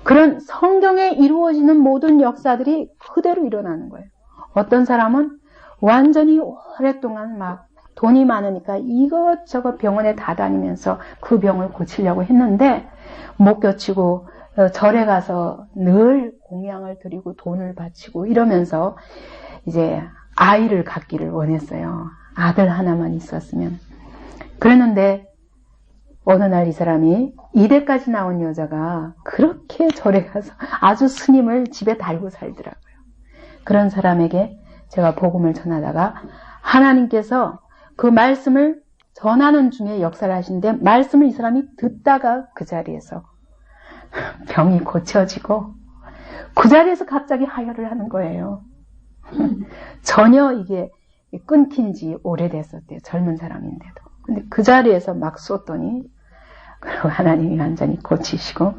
그런 성경에 이루어지는 모든 역사들이 그대로 일어나는 거예요. 어떤 사람은 완전히 오랫동안 막 돈이 많으니까 이것저것 병원에 다 다니면서 그 병을 고치려고 했는데 못 고치고 절에 가서 늘 공양을 드리고 돈을 바치고 이러면서 이제 아이를 갖기를 원했어요. 아들 하나만 있었으면. 그랬는데 어느 날 이 사람이 이대까지 나온 여자가 그렇게 절에 가서 아주 스님을 집에 달고 살더라고요. 그런 사람에게 제가 복음을 전하다가 하나님께서 그 말씀을 전하는 중에 역사를 하시는데 말씀을 이 사람이 듣다가 그 자리에서 병이 고쳐지고 그 자리에서 갑자기 하혈을 하는 거예요. 전혀 이게 끊긴 지 오래됐었대요. 젊은 사람인데도. 근데 그 자리에서 막 쏟더니 그리고 하나님이 완전히 고치시고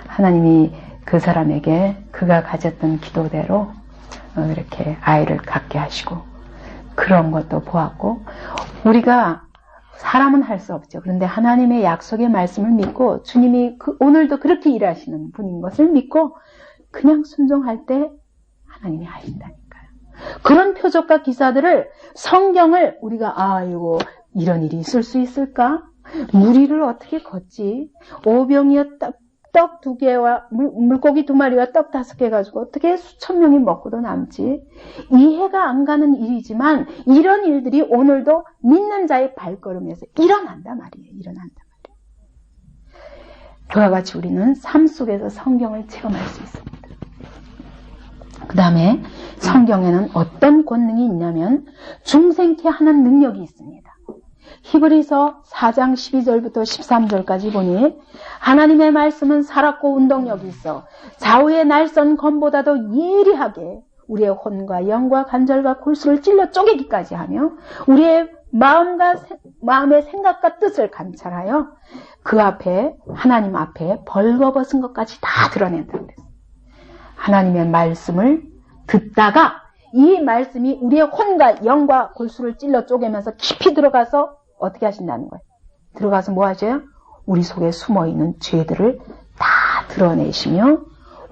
하나님이 그 사람에게 그가 가졌던 기도대로 이렇게 아이를 갖게 하시고 그런 것도 보았고 우리가 사람은 할 수 없죠. 그런데 하나님의 약속의 말씀을 믿고 주님이 오늘도 그렇게 일하시는 분인 것을 믿고 그냥 순종할 때 하나님이 하신다니까요. 그런 표적과 기사들을 성경을 우리가 이거 이런 일이 있을 수 있을까? 무리를 어떻게 걷지? 오병이어 떡 2개와 물고기 2마리와 떡 5개 가지고 어떻게 수천 명이 먹고도 남지? 이해가 안 가는 일이지만 이런 일들이 오늘도 믿는 자의 발걸음에서 일어난단 말이에요. 그와 같이 우리는 삶 속에서 성경을 체험할 수 있습니다. 그 다음에 성경에는 어떤 권능이 있냐면 중생케 하는 능력이 있습니다. 히브리서 4장 12절부터 13절까지 보니 하나님의 말씀은 살았고 운동력이 있어 좌우의 날선 검보다도 예리하게 우리의 혼과 영과 관절과 골수를 찔러 쪼개기까지 하며 우리의 마음의 생각과 뜻을 감찰하여 그 앞에 하나님 앞에 벌거벗은 것까지 다 드러낸다고 그랬어요. 하나님의 말씀을 듣다가 이 말씀이 우리의 혼과 영과 골수를 찔러 쪼개면서 깊이 들어가서 어떻게 하신다는 거예요? 들어가서 뭐 하셔요? 우리 속에 숨어있는 죄들을 다 드러내시며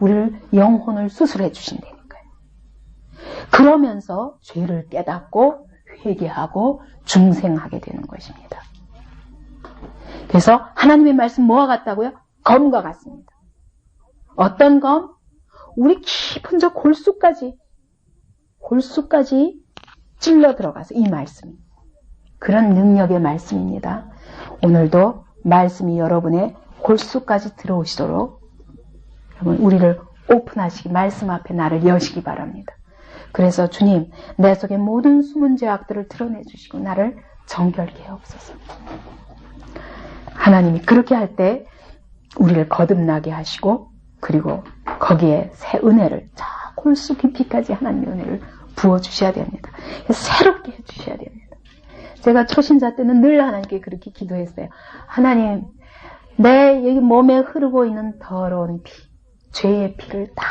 우리를 영혼을 수술해 주신다니까요. 그러면서 죄를 깨닫고 회개하고 중생하게 되는 것입니다. 그래서 하나님의 말씀 뭐와 같다고요? 검과 같습니다. 어떤 검? 우리 깊은 저 골수까지 찔러 들어가서 이 말씀이 그런 능력의 말씀입니다. 오늘도 말씀이 여러분의 골수까지 들어오시도록 여러분 우리를 오픈하시기 말씀 앞에 나를 여시기 바랍니다. 그래서 주님 내 속의 모든 숨은 죄악들을 드러내 주시고 나를 정결케 하옵소서. 하나님이 그렇게 할 때 우리를 거듭나게 하시고 그리고 거기에 새 은혜를 저 골수 깊이까지 하나님의 은혜를 부어주셔야 됩니다. 새롭게 해주셔야 됩니다. 제가 초신자 때는 늘 하나님께 그렇게 기도했어요. 하나님 내 여기 몸에 흐르고 있는 더러운 피 죄의 피를 다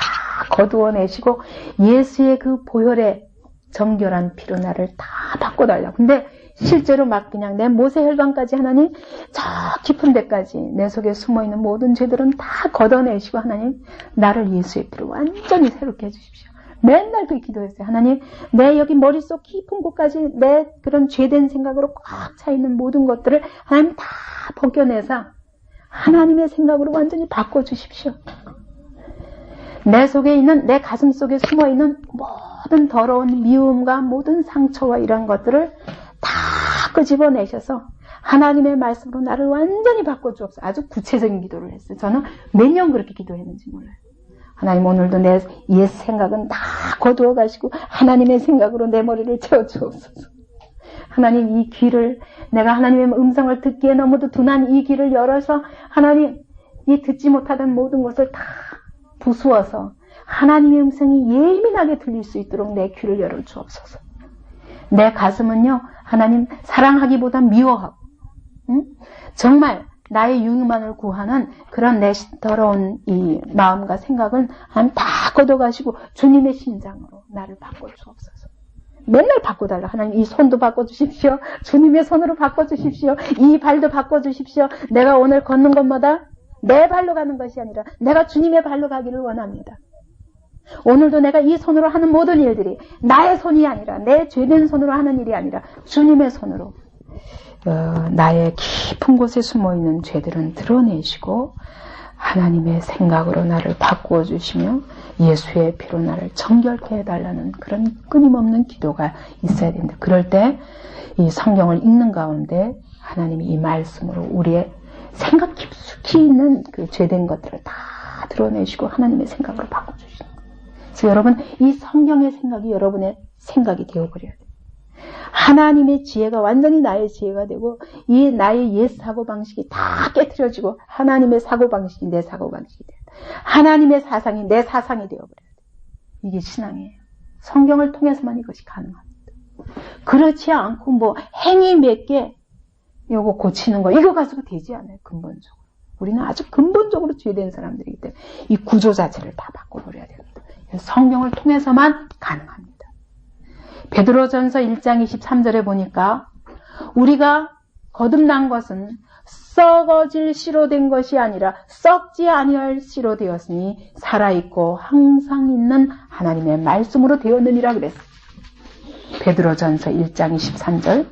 거두어내시고 예수의 그 보혈의 정결한 피로 나를 다 바꿔달라고. 근데 실제로 막 그냥 내 모세혈관까지 하나님 저 깊은 데까지 내 속에 숨어있는 모든 죄들은 다 걷어내시고 하나님 나를 예수의 피로 완전히 새롭게 해주십시오. 맨날 그 기도했어요. 하나님 내 여기 머릿속 깊은 곳까지 내 그런 죄된 생각으로 꽉 차있는 모든 것들을 하나님 다 벗겨내서 하나님의 생각으로 완전히 바꿔주십시오. 내 속에 있는 내 가슴 속에 숨어있는 모든 더러운 미움과 모든 상처와 이런 것들을 다 끄집어내셔서 하나님의 말씀으로 나를 완전히 바꿔주옵소서. 아주 구체적인 기도를 했어요. 저는 몇 년 그렇게 기도했는지 몰라요. 하나님 오늘도 내 옛 생각은 다 거두어 가시고 하나님의 생각으로 내 머리를 채워주옵소서. 하나님 이 귀를 내가 하나님의 음성을 듣기에 너무도 둔한 이 귀를 열어서 하나님 이 듣지 못하던 모든 것을 다 부수어서 하나님의 음성이 예민하게 들릴 수 있도록 내 귀를 열어주옵소서. 내 가슴은요 하나님 사랑하기보다 미워하고 정말 나의 유익만을 구하는 그런 내 더러운 이 마음과 생각은 하나님 다 걷어가시고 주님의 심장으로 나를 바꿔주옵소서. 맨날 바꿔달라. 하나님 이 손도 바꿔주십시오. 주님의 손으로 바꿔주십시오. 이 발도 바꿔주십시오. 내가 오늘 걷는 것마다 내 발로 가는 것이 아니라 내가 주님의 발로 가기를 원합니다. 오늘도 내가 이 손으로 하는 모든 일들이 나의 손이 아니라 내 죄된 손으로 하는 일이 아니라 주님의 손으로 나의 깊은 곳에 숨어있는 죄들은 드러내시고 하나님의 생각으로 나를 바꾸어 주시며 예수의 피로 나를 정결케 해달라는 그런 끊임없는 기도가 있어야 됩니다. 그럴 때 이 성경을 읽는 가운데 하나님이 이 말씀으로 우리의 생각 깊숙이 있는 그 죄된 것들을 다 드러내시고 하나님의 생각으로 바꿔주십니다. 그래서 여러분 이 성경의 생각이 여러분의 생각이 되어버려야 돼요. 하나님의 지혜가 완전히 나의 지혜가 되고 이 나의 옛 사고방식이 다 깨트려지고 하나님의 사고방식이 내 사고방식이 돼요. 하나님의 사상이 내 사상이 되어버려야 돼요. 이게 신앙이에요. 성경을 통해서만 이것이 가능합니다. 그렇지 않고 뭐 행위 몇 개 이거 고치는 거 이거 가지고 되지 않아요. 근본적으로. 우리는 아주 근본적으로 죄된 사람들이기 때문에 이 구조 자체를 다 바꿔버려야 됩니다. 성경을 통해서만 가능합니다. 베드로전서 1장 23절에 보니까 우리가 거듭난 것은 썩어질 씨로 된 것이 아니라 썩지 아니할 씨로 되었으니 살아있고 항상 있는 하나님의 말씀으로 되었느니라 그랬어요. 베드로전서 1장 23절.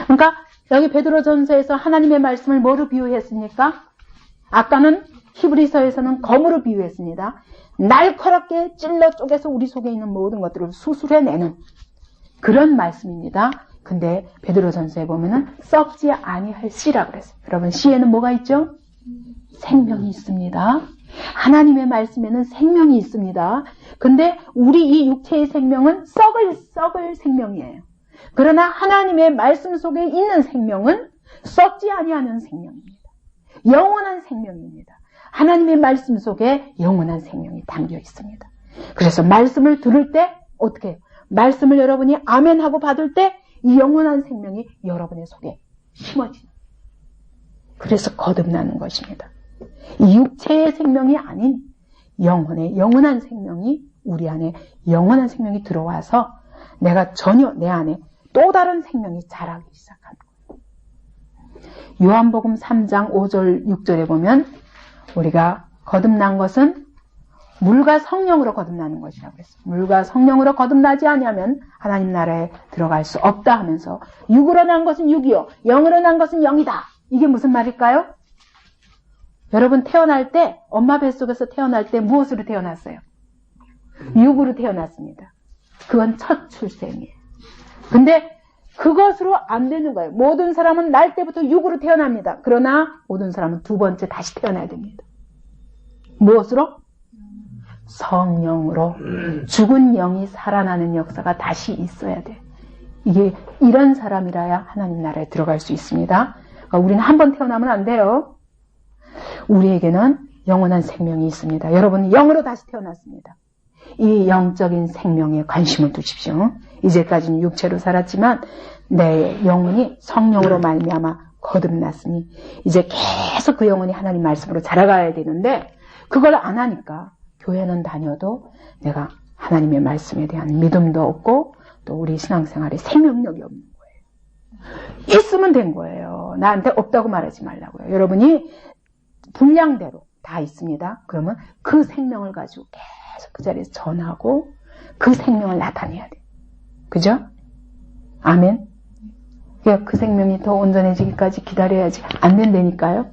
그러니까 여기 베드로전서에서 하나님의 말씀을 뭐로 비유했습니까? 아까는 히브리서에서는 검으로 비유했습니다. 날카롭게 찔러 쪼개서 우리 속에 있는 모든 것들을 수술해내는 그런 말씀입니다. 근데 베드로전서에 보면은 썩지 아니할 씨라 그랬어요. 여러분 씨에는 뭐가 있죠? 생명이 있습니다. 하나님의 말씀에는 생명이 있습니다. 근데 우리 이 육체의 생명은 썩을 생명이에요. 그러나 하나님의 말씀 속에 있는 생명은 썩지 아니하는 생명입니다. 영원한 생명입니다. 하나님의 말씀 속에 영원한 생명이 담겨 있습니다. 그래서 말씀을 들을 때 어떻게 해요? 말씀을 여러분이 아멘하고 받을 때 이 영원한 생명이 여러분의 속에 심어지는, 그래서 거듭나는 것입니다. 이 육체의 생명이 아닌 영원한 생명이, 우리 안에 영원한 생명이 들어와서 내가 전혀 내 안에 또 다른 생명이 자라기 시작하는 거예요. 요한복음 3장 5절 6절에 보면 우리가 거듭난 것은 물과 성령으로 거듭나는 것이라고 했어요. 물과 성령으로 거듭나지 않으면 하나님 나라에 들어갈 수 없다 하면서, 육으로 난 것은 육이요 영으로 난 것은 영이다. 이게 무슨 말일까요? 여러분 태어날 때, 엄마 뱃속에서 태어날 때 무엇으로 태어났어요? 육으로 태어났습니다. 그건 첫 출생이에요. 근데 그것으로 안 되는 거예요. 모든 사람은 날 때부터 육으로 태어납니다. 그러나 모든 사람은 두 번째 다시 태어나야 됩니다. 무엇으로? 성령으로. 죽은 영이 살아나는 역사가 다시 있어야 돼. 이게 이런 사람이라야 하나님 나라에 들어갈 수 있습니다. 그러니까 우리는 한 번 태어나면 안 돼요. 우리에게는 영원한 생명이 있습니다. 여러분은 영으로 다시 태어났습니다. 이 영적인 생명에 관심을 두십시오. 이제까지는 육체로 살았지만 내 영혼이 성령으로 말미암아 거듭났으니 이제 계속 그 영혼이 하나님 말씀으로 자라가야 되는데, 그걸 안 하니까 교회는 다녀도 내가 하나님의 말씀에 대한 믿음도 없고 또 우리 신앙생활에 생명력이 없는 거예요. 있으면 된 거예요. 나한테 없다고 말하지 말라고요. 여러분이 분량대로 다 있습니다. 그러면 그 생명을 가지고 계속 그 자리에서 전하고 그 생명을 나타내야 돼요. 그죠? 아멘. 그 생명이 더 온전해지기까지 기다려야지 안 된다니까요.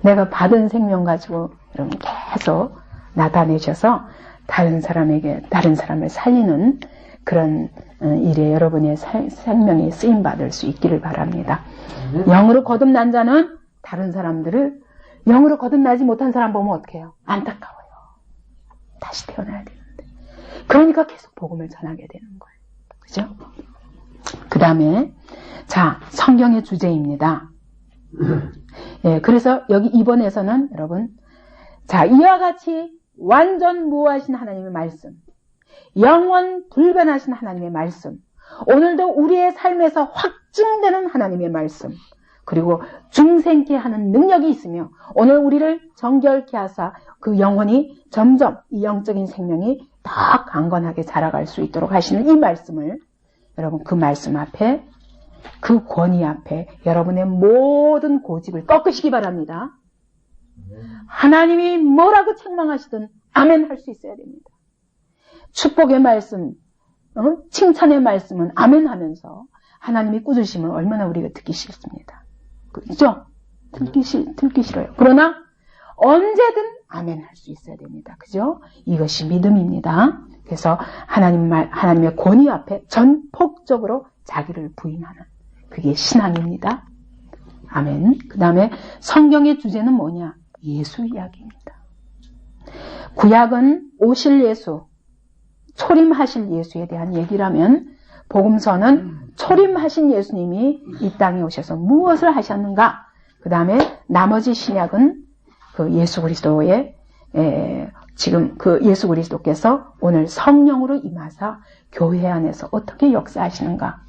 내가 받은 생명 가지고 여러분 계속 나타내셔서 다른 사람을 살리는 그런 일에 여러분의 생명이 쓰임받을 수 있기를 바랍니다. 영으로 거듭난 자는 다른 사람들을, 영으로 거듭나지 못한 사람 보면 어떻게 해요? 안타까워요. 다시 태어나야 되는데. 그러니까 계속 복음을 전하게 되는 거예요. 그죠? 그 다음에, 자, 성경의 주제입니다. 예, 그래서 여기 2번에서는 여러분, 자, 이와 같이 완전 무오하신 하나님의 말씀, 영원 불변하신 하나님의 말씀, 오늘도 우리의 삶에서 확증되는 하나님의 말씀, 그리고 중생케 하는 능력이 있으며 오늘 우리를 정결케 하사 그 영혼이 점점 이 영적인 생명이 더 강건하게 자라갈 수 있도록 하시는 이 말씀을, 여러분 그 말씀 앞에, 그 권위 앞에 여러분의 모든 고집을 꺾으시기 바랍니다. 하나님이 뭐라고 책망하시든 아멘 할 수 있어야 됩니다. 축복의 말씀, 칭찬의 말씀은 아멘 하면서 하나님이 꾸짖으시면 얼마나 우리가 듣기 싫습니다. 그죠? 듣기 싫어요. 그러나 언제든 아멘 할 수 있어야 됩니다. 그죠? 이것이 믿음입니다. 그래서 하나님의 권위 앞에 전폭적으로 자기를 부인하는, 그게 신앙입니다. 아멘. 그 다음에 성경의 주제는 뭐냐? 예수 이야기입니다. 구약은 오실 예수, 초림하실 예수에 대한 얘기라면, 복음서는 초림하신 예수님이 이 땅에 오셔서 무엇을 하셨는가? 그 다음에 나머지 신약은 그 예수 그리스도의, 지금 그 예수 그리스도께서 오늘 성령으로 임하사 교회 안에서 어떻게 역사하시는가?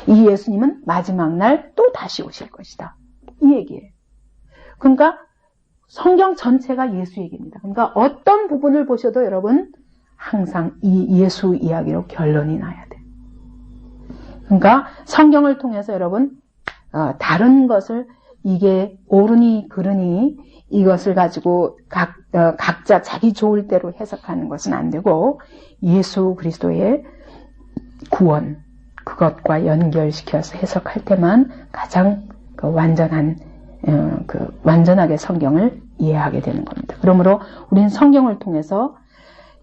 이 예수님은 마지막 날 또 다시 오실 것이다. 이 얘기예요. 그러니까 성경 전체가 예수 얘기입니다. 그러니까 어떤 부분을 보셔도 여러분 항상 이 예수 이야기로 결론이 나야 돼요. 그러니까 성경을 통해서 여러분 다른 것을 이게 옳으니 그르니 이것을 가지고 각자 자기 좋을 대로 해석하는 것은 안 되고, 예수 그리스도의 구원, 그것과 연결시켜서 해석할 때만 가장 완전하게 성경을 이해하게 되는 겁니다. 그러므로 우리는 성경을 통해서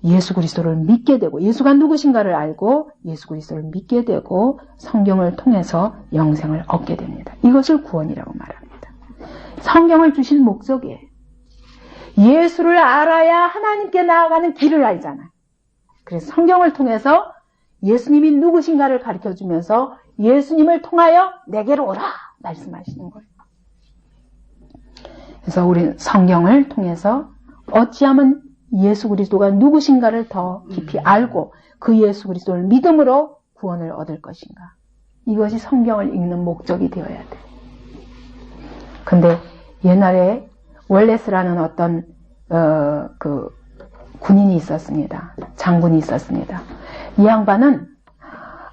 예수 그리스도를 믿게 되고, 예수가 누구신가를 알고 예수 그리스도를 믿게 되고 성경을 통해서 영생을 얻게 됩니다. 이것을 구원이라고 말합니다. 성경을 주신 목적이에요. 예수를 알아야 하나님께 나아가는 길을 알잖아요. 그래서 성경을 통해서 예수님이 누구신가를 가르쳐주면서 예수님을 통하여 내게로 오라 말씀하시는 거예요. 그래서 우리는 성경을 통해서 어찌하면 예수 그리스도가 누구신가를 더 깊이 알고 그 예수 그리스도를 믿음으로 구원을 얻을 것인가. 이것이 성경을 읽는 목적이 되어야 돼. 근데 옛날에 월레스라는 어떤 그 군인이 있었습니다. 장군이 있었습니다. 이 양반은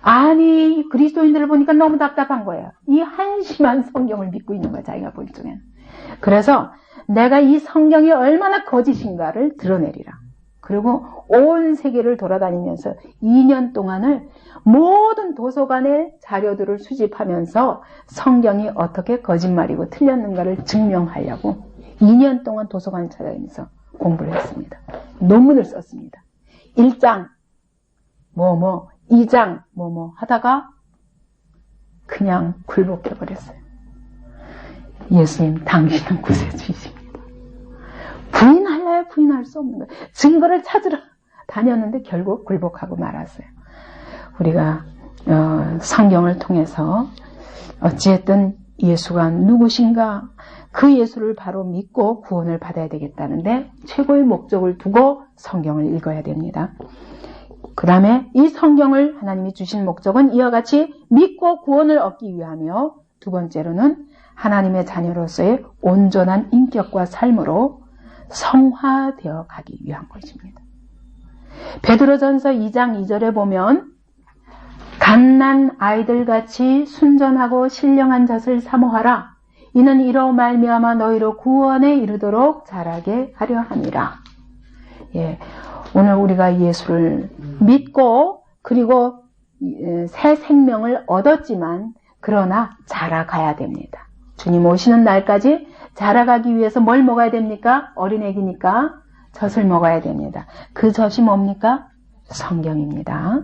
아니 그리스도인들을 보니까 너무 답답한 거예요. 이 한심한 성경을 믿고 있는 거야. 자기가 볼 적에는. 그래서 내가 이 성경이 얼마나 거짓인가를 드러내리라. 그리고 온 세계를 돌아다니면서 2년 동안을 모든 도서관의 자료들을 수집하면서 성경이 어떻게 거짓말이고 틀렸는가를 증명하려고 2년 동안 도서관을 찾아다니면서 공부를 했습니다. 논문을 썼습니다. 1장 뭐뭐 2장 뭐뭐 하다가 그냥 굴복해버렸어요. 예수님 당신은 구세주이십니다. 부인할래야 부인할 수 없는 거예요. 증거를 찾으러 다녔는데 결국 굴복하고 말았어요. 우리가 성경을 통해서 어찌했든 예수가 누구신가 그 예수를 바로 믿고 구원을 받아야 되겠다는데 최고의 목적을 두고 성경을 읽어야 됩니다. 그 다음에 이 성경을 하나님이 주신 목적은 이와 같이 믿고 구원을 얻기 위하며 두 번째로는 하나님의 자녀로서의 온전한 인격과 삶으로 성화되어 가기 위한 것입니다. 베드로전서 2장 2절에 보면 갓난 아이들같이 순전하고 신령한 젖을 사모하라. 이는 이로 말미암아 너희로 구원에 이르도록 자라게 하려 함이라. 예, 오늘 우리가 예수를 믿고 그리고 새 생명을 얻었지만 그러나 자라가야 됩니다. 주님 오시는 날까지 자라가기 위해서 뭘 먹어야 됩니까? 어린애기니까 젖을 먹어야 됩니다. 그 젖이 뭡니까? 성경입니다.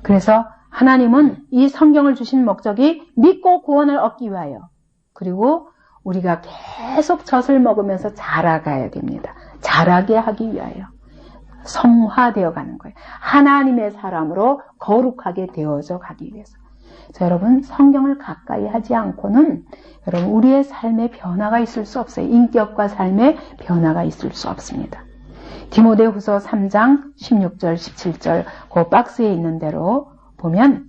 그래서 하나님은 이 성경을 주신 목적이 믿고 구원을 얻기 위하여 그리고 우리가 계속 젖을 먹으면서 자라가야 됩니다. 자라게 하기 위하여 성화되어 가는 거예요. 하나님의 사람으로 거룩하게 되어져 가기 위해서. 자, 여러분 성경을 가까이 하지 않고는 여러분 우리의 삶에 변화가 있을 수 없어요. 인격과 삶에 변화가 있을 수 없습니다. 디모데후서 3장 16절 17절 그 박스에 있는 대로 보면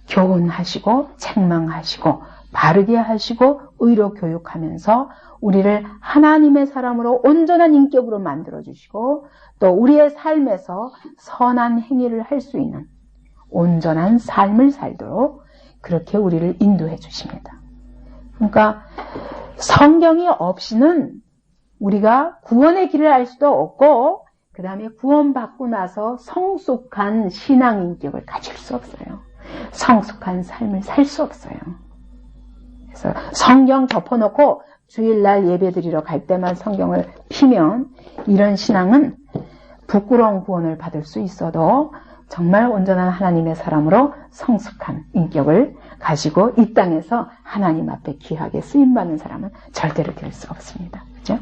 교훈하시고 책망하시고 바르게 하시고 의로 교육하면서 우리를 하나님의 사람으로 온전한 인격으로 만들어주시고 또 우리의 삶에서 선한 행위를 할 수 있는 온전한 삶을 살도록 그렇게 우리를 인도해 주십니다. 그러니까 성경이 없이는 우리가 구원의 길을 알 수도 없고 그 다음에 구원받고 나서 성숙한 신앙 인격을 가질 수 없어요. 성숙한 삶을 살 수 없어요. 그래서 성경 덮어놓고 주일날 예배드리러 갈 때만 성경을 피면 이런 신앙은 부끄러운 구원을 받을 수 있어도 정말 온전한 하나님의 사람으로 성숙한 인격을 가지고 이 땅에서 하나님 앞에 귀하게 쓰임받는 사람은 절대로 될 수 없습니다. 그죠?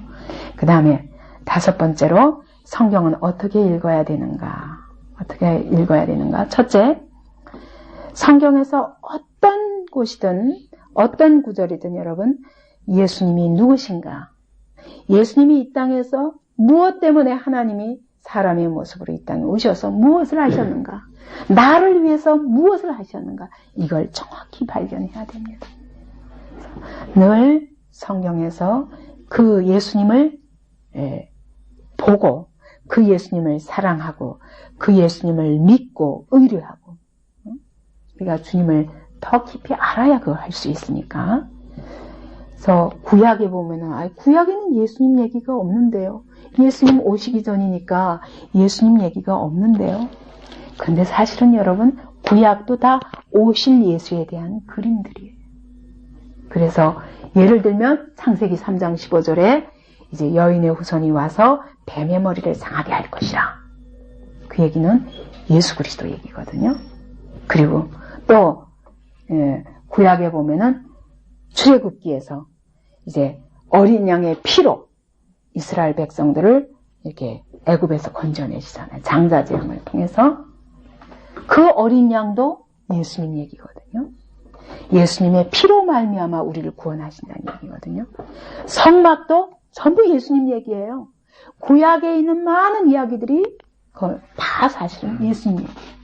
그 다음에 다섯 번째로 성경은 어떻게 읽어야 되는가? 어떻게 읽어야 되는가? 첫째, 성경에서 어떤 곳이든 어떤 구절이든 여러분 예수님이 누구신가? 예수님이 이 땅에서 무엇 때문에 하나님이 사람의 모습으로 이 땅에 오셔서 무엇을 하셨는가? 나를 위해서 무엇을 하셨는가? 이걸 정확히 발견해야 됩니다. 늘 성경에서 그 예수님을 보고 그 예수님을 사랑하고 그 예수님을 믿고 의뢰하고 우리가 주님을 더 깊이 알아야 그걸 할 수 있으니까. 그래서 구약에 보면은 구약에는 예수님 얘기가 없는데요. 예수님 오시기 전이니까 예수님 얘기가 없는데요. 근데 사실은 여러분 구약도 다 오실 예수에 대한 그림들이에요. 그래서 예를 들면 창세기 3장 15절에 이제 여인의 후손이 와서 뱀의 머리를 상하게 할 것이라. 그 얘기는 예수 그리스도 얘기거든요. 그리고 또 구약에 보면은 출애굽기에서 이제 어린 양의 피로 이스라엘 백성들을 이렇게 애굽에서 건져내시잖아요. 장자제 양을 통해서. 그 어린 양도 예수님 얘기거든요. 예수님의 피로 말미암아 우리를 구원하신다는 얘기거든요. 성막도 전부 예수님 얘기예요. 구약에 있는 많은 이야기들이 다 사실은 예수님 얘기예요.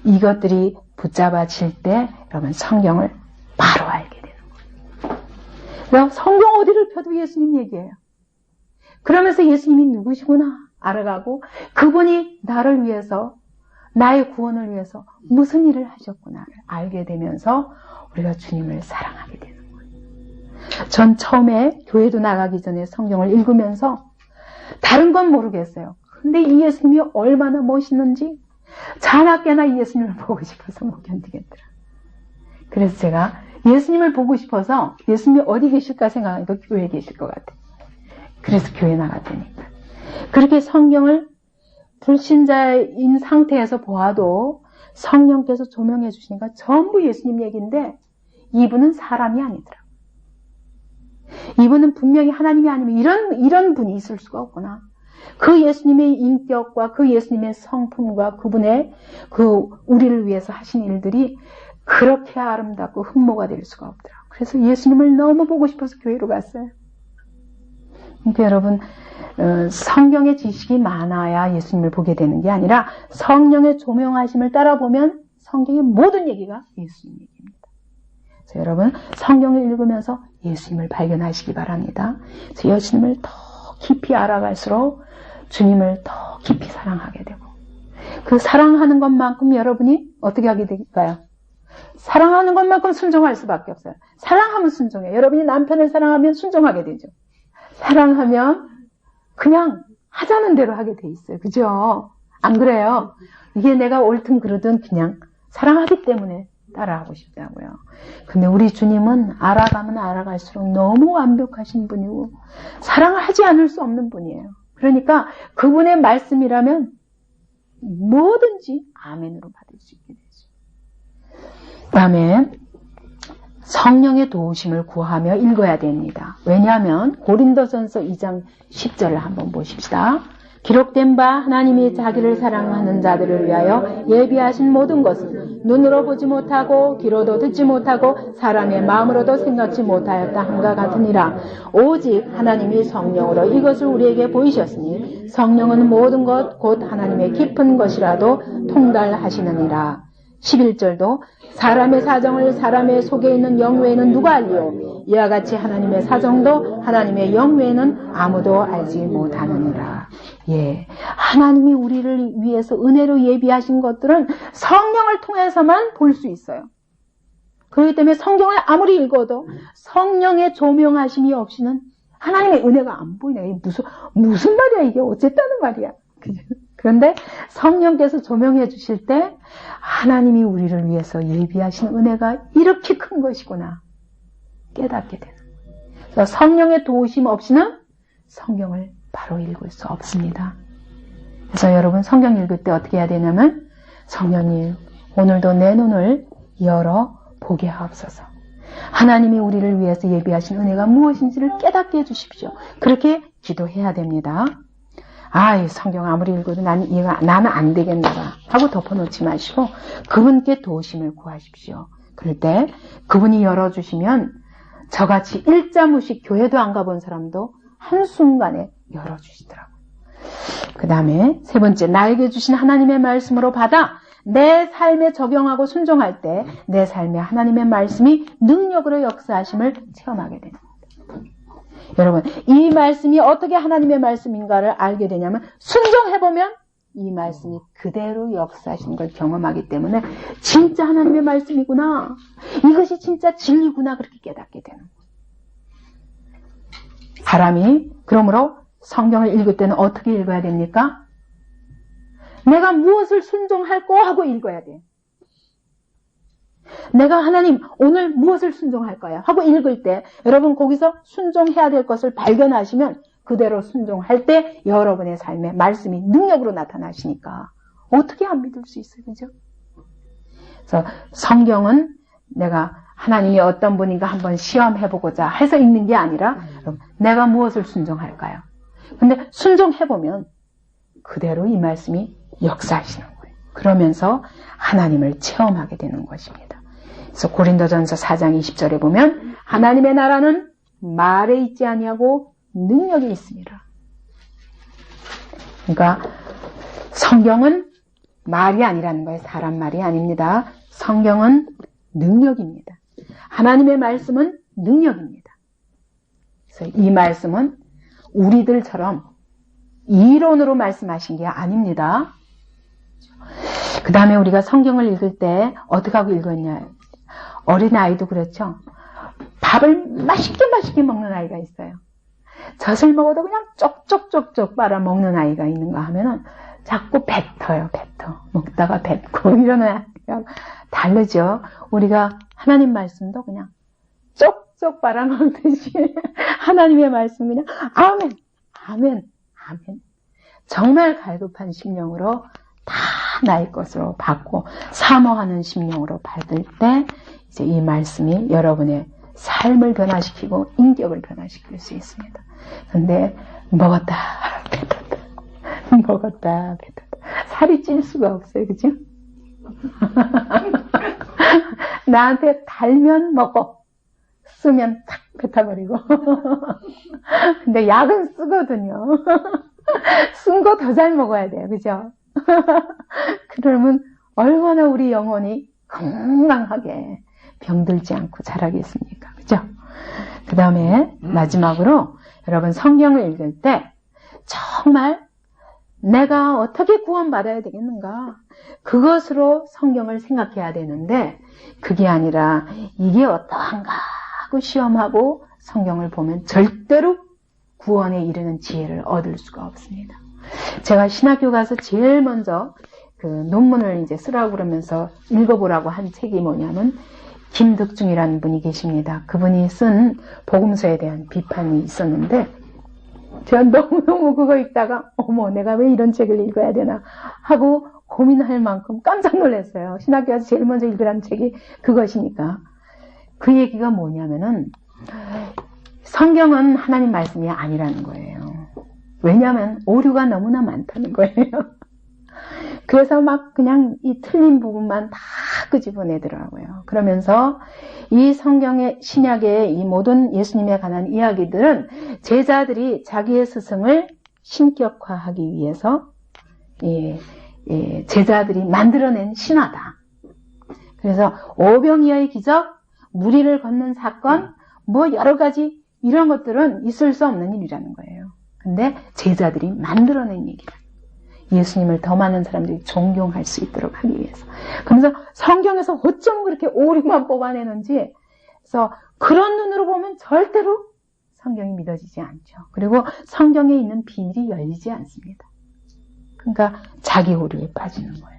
이것들이 붙잡아질 때 여러분 성경을 바로 알게 되는 거예요. 그래서 성경 어디를 펴도 예수님 얘기예요. 그러면서 예수님이 누구시구나 알아가고 그분이 나를 위해서 나의 구원을 위해서 무슨 일을 하셨구나를 알게 되면서 우리가 주님을 사랑하게 되는 거예요. 전 처음에 교회도 나가기 전에 성경을 읽으면서 다른 건 모르겠어요. 근데 이 예수님이 얼마나 멋있는지 자나깨나 이 예수님을 보고 싶어서 못 견디겠더라. 그래서 제가 예수님을 보고 싶어서 예수님이 어디 계실까 생각하니까 교회에 계실 것 같아요. 그래서 교회 나갔다니까. 그렇게 성경을 불신자인 상태에서 보아도 성령께서 조명해 주시니까 전부 예수님 얘기인데 이분은 사람이 아니더라고요. 이분은 분명히 하나님이 아니면 이런 분이 있을 수가 없구나. 그 예수님의 인격과 그 예수님의 성품과 그분의 우리를 위해서 하신 일들이 그렇게 아름답고 흠모가 될 수가 없더라고요. 그래서 예수님을 너무 보고 싶어서 교회로 갔어요. 그러니까 여러분 성경의 지식이 많아야 예수님을 보게 되는 게 아니라 성령의 조명하심을 따라 보면 성경의 모든 얘기가 예수님 얘기입니다. 그래서 여러분 성경을 읽으면서 예수님을 발견하시기 바랍니다. 그래서 예수님을 더 깊이 알아갈수록 주님을 더 깊이 사랑하게 되고 그 사랑하는 것만큼 여러분이 어떻게 하게 될까요? 사랑하는 것만큼 순종할 수밖에 없어요. 사랑하면 순종해요. 여러분이 남편을 사랑하면 순종하게 되죠. 사랑하면 그냥 하자는 대로 하게 돼 있어요. 그죠? 안 그래요? 이게 내가 옳든 그르든 그냥 사랑하기 때문에 따라하고 싶다고요. 근데 우리 주님은 알아가면 알아갈수록 너무 완벽하신 분이고 사랑을 하지 않을 수 없는 분이에요. 그러니까 그분의 말씀이라면 뭐든지 아멘으로 받을 수 있게 되죠. 그다음에 성령의 도우심을 구하며 읽어야 됩니다. 왜냐하면 고린도전서 2장 10절을 한번 보십시다. 기록된 바 하나님이 자기를 사랑하는 자들을 위하여 예비하신 모든 것은 눈으로 보지 못하고 귀로도 듣지 못하고 사람의 마음으로도 생각지 못하였다 함과 같으니라. 오직 하나님이 성령으로 이것을 우리에게 보이셨으니 성령은 모든 것 곧 하나님의 깊은 것이라도 통달하시느니라. 11절도 사람의 사정을 사람의 속에 있는 영 외에는 누가 알리요? 이와 같이 하나님의 사정도 하나님의 영 외에는 아무도 알지 못하느니라. 예, 하나님이 우리를 위해서 은혜로 예비하신 것들은 성령을 통해서만 볼 수 있어요. 그렇기 때문에 성경을 아무리 읽어도 성령의 조명하심이 없이는 하나님의 은혜가 안 보이네. 무슨 말이야 이게 어쨌다는 말이야. 그런데 성령께서 조명해 주실 때 하나님이 우리를 위해서 예비하신 은혜가 이렇게 큰 것이구나 깨닫게 되는 거예요. 그래서 성령의 도우심 없이는 성경을 바로 읽을 수 없습니다. 그래서 여러분 성경 읽을 때 어떻게 해야 되냐면 성령님 오늘도 내 눈을 열어 보게 하옵소서. 하나님이 우리를 위해서 예비하신 은혜가 무엇인지를 깨닫게 해주십시오. 그렇게 기도해야 됩니다. 이 성경 아무리 읽어도 나는 안 되겠나 봐 하고 덮어놓지 마시고 그분께 도우심을 구하십시오. 그럴 때 그분이 열어주시면 저같이 일자무식 교회도 안 가본 사람도 한순간에 열어주시더라고요. 그 다음에 세 번째, 나에게 주신 하나님의 말씀으로 받아 내 삶에 적용하고 순종할 때 내 삶에 하나님의 말씀이 능력으로 역사하심을 체험하게 됩니다. 여러분, 이 말씀이 어떻게 하나님의 말씀인가를 알게 되냐면 순종해보면 이 말씀이 그대로 역사하시는 걸 경험하기 때문에 진짜 하나님의 말씀이구나. 이것이 진짜 진리구나. 그렇게 깨닫게 되는 거예요. 사람이 그러므로 성경을 읽을 때는 어떻게 읽어야 됩니까? 내가 무엇을 순종할까 하고 읽어야 돼. 내가 하나님 오늘 무엇을 순종할 거야 하고 읽을 때 여러분 거기서 순종해야 될 것을 발견하시면 그대로 순종할 때 여러분의 삶에 말씀이 능력으로 나타나시니까 어떻게 안 믿을 수 있어요. 그죠? 그래서 성경은 내가 하나님이 어떤 분인가 한번 시험해보고자 해서 읽는 게 아니라 내가 무엇을 순종할까요? 근데 순종해보면 그대로 이 말씀이 역사하시는 거예요. 그러면서 하나님을 체험하게 되는 것입니다. 그래서 고린도전서 4장 20절에 보면 하나님의 나라는 말에 있지 아니하고 능력이 있습니다. 그러니까 성경은 말이 아니라는 거예요. 사람 말이 아닙니다. 성경은 능력입니다. 하나님의 말씀은 능력입니다. 그래서 이 말씀은 우리들처럼 이론으로 말씀하신 게 아닙니다. 그 다음에 우리가 성경을 읽을 때 어떻게 하고 읽었냐. 어린아이도 그렇죠. 밥을 맛있게 먹는 아이가 있어요. 젖을 먹어도 그냥 쪽쪽쪽쪽 빨아 먹는 아이가 있는가 하면은 자꾸 뱉어요. 먹다가 뱉고 이러는 아이가 다르죠. 우리가 하나님 말씀도 그냥 쪽쪽 빨아먹듯이 하나님의 말씀 그냥 아멘 정말 갈급한 심령으로 다 나의 것으로 받고 사모하는 심령으로 받을 때 이제 이 말씀이 여러분의 삶을 변화시키고 인격을 변화시킬 수 있습니다. 그런데 먹었다 뱉었다 살이 찔 수가 없어요. 그죠? 나한테 달면 먹고 쓰면 탁 뱉어버리고 근데 약은 쓰거든요. 쓴 거 더 잘 먹어야 돼요. 그죠? 그러면 얼마나 우리 영혼이 건강하게 병들지 않고 자라겠습니까? 그죠? 그 다음에 마지막으로 여러분 성경을 읽을 때 정말 내가 어떻게 구원받아야 되겠는가? 그것으로 성경을 생각해야 되는데 그게 아니라 이게 어떠한가 하고 시험하고 성경을 보면 절대로 구원에 이르는 지혜를 얻을 수가 없습니다. 제가 신학교 가서 제일 먼저 그 논문을 이제 쓰라고 그러면서 읽어보라고 한 책이 뭐냐면 김덕중이라는 분이 계십니다. 그분이 쓴 복음서에 대한 비판이 있었는데 제가 너무너무 그거 읽다가 어머 내가 왜 이런 책을 읽어야 되나 하고 고민할 만큼 깜짝 놀랐어요. 신학교 가서 제일 먼저 읽으라는 책이 그것이니까. 그 얘기가 뭐냐면은 성경은 하나님 말씀이 아니라는 거예요. 왜냐하면 오류가 너무나 많다는 거예요. 그래서 막 그냥 이 틀린 부분만 다 끄집어내더라고요. 그러면서 이 성경의 신약의 이 모든 예수님에 관한 이야기들은 제자들이 자기의 스승을 신격화하기 위해서 제자들이 만들어낸 신화다. 그래서 오병이어의 기적, 무리를 걷는 사건, 뭐 여러 가지 이런 것들은 있을 수 없는 일이라는 거예요. 근데 제자들이 만들어낸 얘기다. 예수님을 더 많은 사람들이 존경할 수 있도록 하기 위해서. 그러면서 성경에서 어쩜 그렇게 오류만 뽑아내는지, 그래서 그런 눈으로 보면 절대로 성경이 믿어지지 않죠. 그리고 성경에 있는 비밀이 열리지 않습니다. 그러니까 자기 오류에 빠지는 거예요.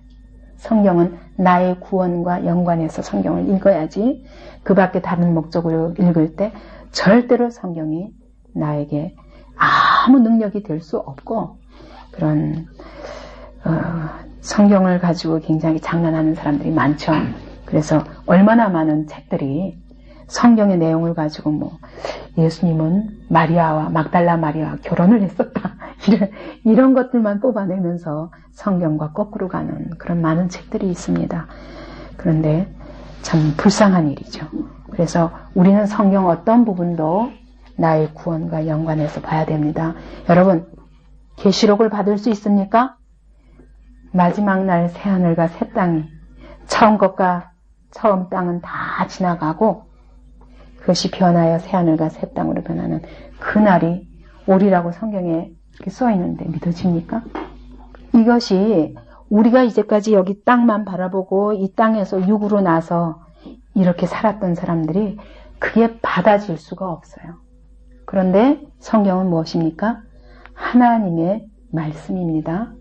성경은 나의 구원과 연관해서 성경을 읽어야지 그 밖에 다른 목적으로 읽을 때 절대로 성경이 나에게 아무 능력이 될 수 없고 그런 성경을 가지고 굉장히 장난하는 사람들이 많죠. 그래서 얼마나 많은 책들이 성경의 내용을 가지고 뭐 예수님은 마리아와 막달라 마리아와 결혼을 했었다 이런 것들만 뽑아내면서 성경과 거꾸로 가는 그런 많은 책들이 있습니다. 그런데 참 불쌍한 일이죠. 그래서 우리는 성경 어떤 부분도 나의 구원과 연관해서 봐야 됩니다. 여러분 계시록을 받을 수 있습니까? 마지막 날 새하늘과 새 땅이 처음 것과 처음 땅은 다 지나가고 그것이 변하여 새하늘과 새 땅으로 변하는 그날이 오리라고 성경에 이렇게 써 있는데 믿어집니까? 이것이 우리가 이제까지 여기 땅만 바라보고 이 땅에서 육으로 나서 이렇게 살았던 사람들이 그게 받아질 수가 없어요. 그런데 성경은 무엇입니까? 하나님의 말씀입니다.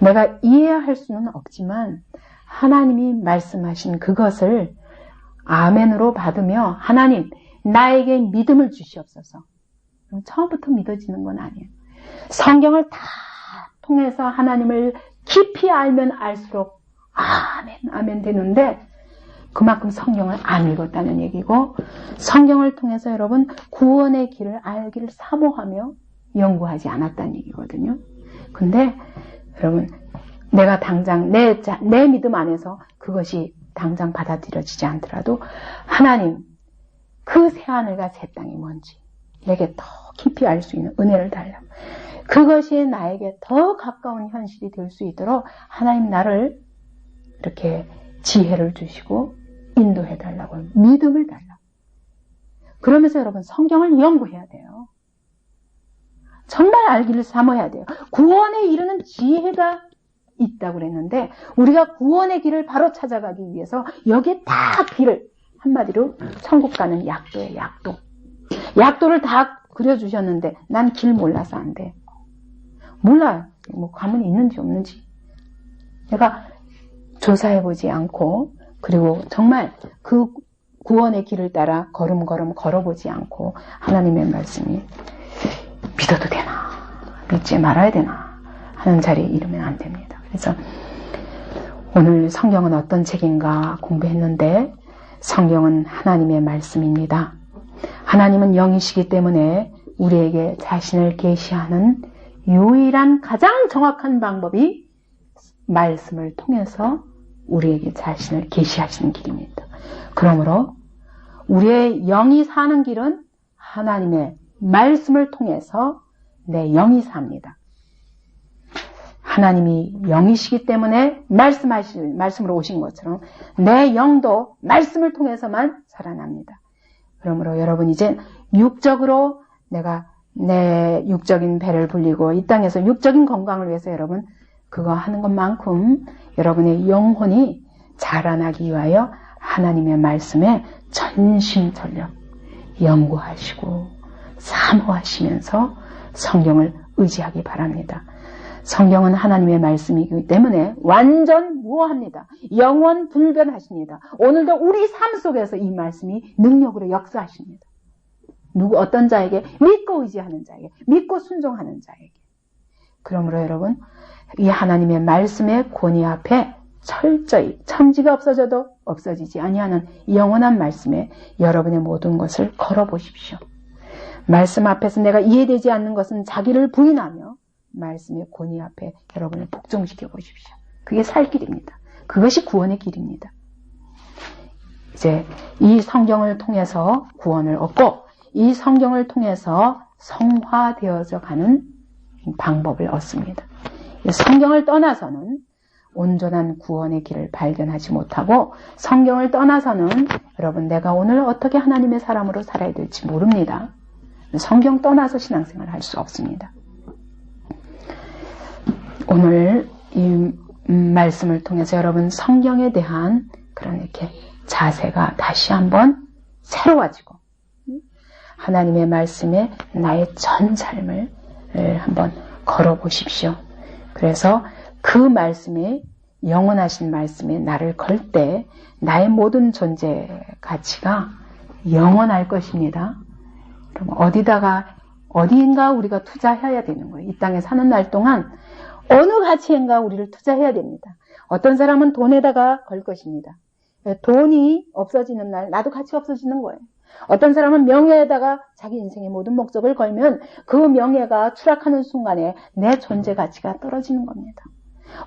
내가 이해할 수는 없지만 하나님이 말씀하신 그것을 아멘으로 받으며 하나님 나에게 믿음을 주시옵소서. 그럼 처음부터 믿어지는 건 아니에요. 성경을 다 통해서 하나님을 깊이 알면 알수록 아멘 되는데 그만큼 성경을 안 읽었다는 얘기고 성경을 통해서 여러분 구원의 길을 알기를 사모하며 연구하지 않았다는 얘기거든요. 근데 여러분 내가 당장 내 믿음 안에서 그것이 당장 받아들여지지 않더라도 하나님 그 새하늘과 새 땅이 뭔지 내게 더 깊이 알 수 있는 은혜를 달라. 그것이 나에게 더 가까운 현실이 될 수 있도록 하나님 나를 이렇게 지혜를 주시고 인도해 달라고 믿음을 달라고. 그러면서 여러분 성경을 연구해야 돼요. 정말 알기를 삼아야 돼요. 구원에 이르는 지혜가 있다고 그랬는데 우리가 구원의 길을 바로 찾아가기 위해서 여기에 다 길을 한마디로 천국 가는 약도예요. 약도. 약도를 다 그려주셨는데 난 길 몰라서 안 돼. 몰라요. 뭐 가문이 있는지 없는지. 내가 조사해보지 않고 그리고 정말 그 구원의 길을 따라 걸음걸음 걸어보지 않고 하나님의 말씀이 믿어도 되나 믿지 말아야 되나 하는 자리에 이르면 안 됩니다. 그래서 오늘 성경은 어떤 책인가 공부했는데 성경은 하나님의 말씀입니다. 하나님은 영이시기 때문에 우리에게 자신을 계시하는 유일한 가장 정확한 방법이 말씀을 통해서 우리에게 자신을 계시하시는 길입니다. 그러므로 우리의 영이 사는 길은 하나님의 말씀을 통해서 내 영이 삽니다. 하나님이 영이시기 때문에 말씀으로 오신 것처럼 내 영도 말씀을 통해서만 살아납니다. 그러므로 여러분 이제 육적으로 내가 내 육적인 배를 불리고 이 땅에서 육적인 건강을 위해서 여러분 그거 하는 것만큼 여러분의 영혼이 자라나기 위하여 하나님의 말씀에 전심전력 연구하시고 사모하시면서 성경을 의지하기 바랍니다. 성경은 하나님의 말씀이기 때문에 완전 무효합니다. 영원 불변하십니다. 오늘도 우리 삶 속에서 이 말씀이 능력으로 역사하십니다. 어떤 자에게? 믿고 의지하는 자에게, 믿고 순종하는 자에게. 그러므로 여러분 이 하나님의 말씀의 권위 앞에 철저히 천지가 없어져도 없어지지 아니하는 영원한 말씀에 여러분의 모든 것을 걸어보십시오. 말씀 앞에서 내가 이해되지 않는 것은 자기를 부인하며 말씀의 권위 앞에 여러분을 복종시켜 보십시오. 그게 살 길입니다. 그것이 구원의 길입니다. 이제 이 성경을 통해서 구원을 얻고 이 성경을 통해서 성화되어져 가는 방법을 얻습니다. 성경을 떠나서는 온전한 구원의 길을 발견하지 못하고 성경을 떠나서는 여러분 내가 오늘 어떻게 하나님의 사람으로 살아야 될지 모릅니다. 성경 떠나서 신앙생활을 할 수 없습니다. 오늘 이 말씀을 통해서 여러분 성경에 대한 그런 이렇게 자세가 다시 한번 새로워지고 하나님의 말씀에 나의 전 삶을 한번 걸어보십시오. 그래서 그 말씀에 영원하신 말씀에 나를 걸 때 나의 모든 존재 가치가 영원할 것입니다. 그럼 어디인가 우리가 투자해야 되는 거예요. 이 땅에 사는 날 동안 어느 가치인가 우리를 투자해야 됩니다. 어떤 사람은 돈에다가 걸 것입니다. 돈이 없어지는 날 나도 가치가 없어지는 거예요. 어떤 사람은 명예에다가 자기 인생의 모든 목적을 걸면 그 명예가 추락하는 순간에 내 존재 가치가 떨어지는 겁니다.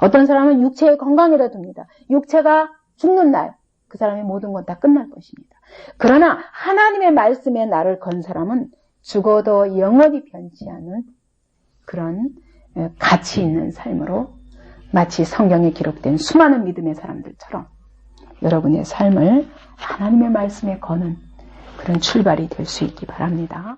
어떤 사람은 육체의 건강에다 둡니다. 육체가 죽는 날 그 사람의 모든 건 다 끝날 것입니다. 그러나 하나님의 말씀에 나를 건 사람은 죽어도 영원히 변치 않은 그런 가치 있는 삶으로 마치 성경에 기록된 수많은 믿음의 사람들처럼 여러분의 삶을 하나님의 말씀에 거는 그런 출발이 될 수 있기 바랍니다.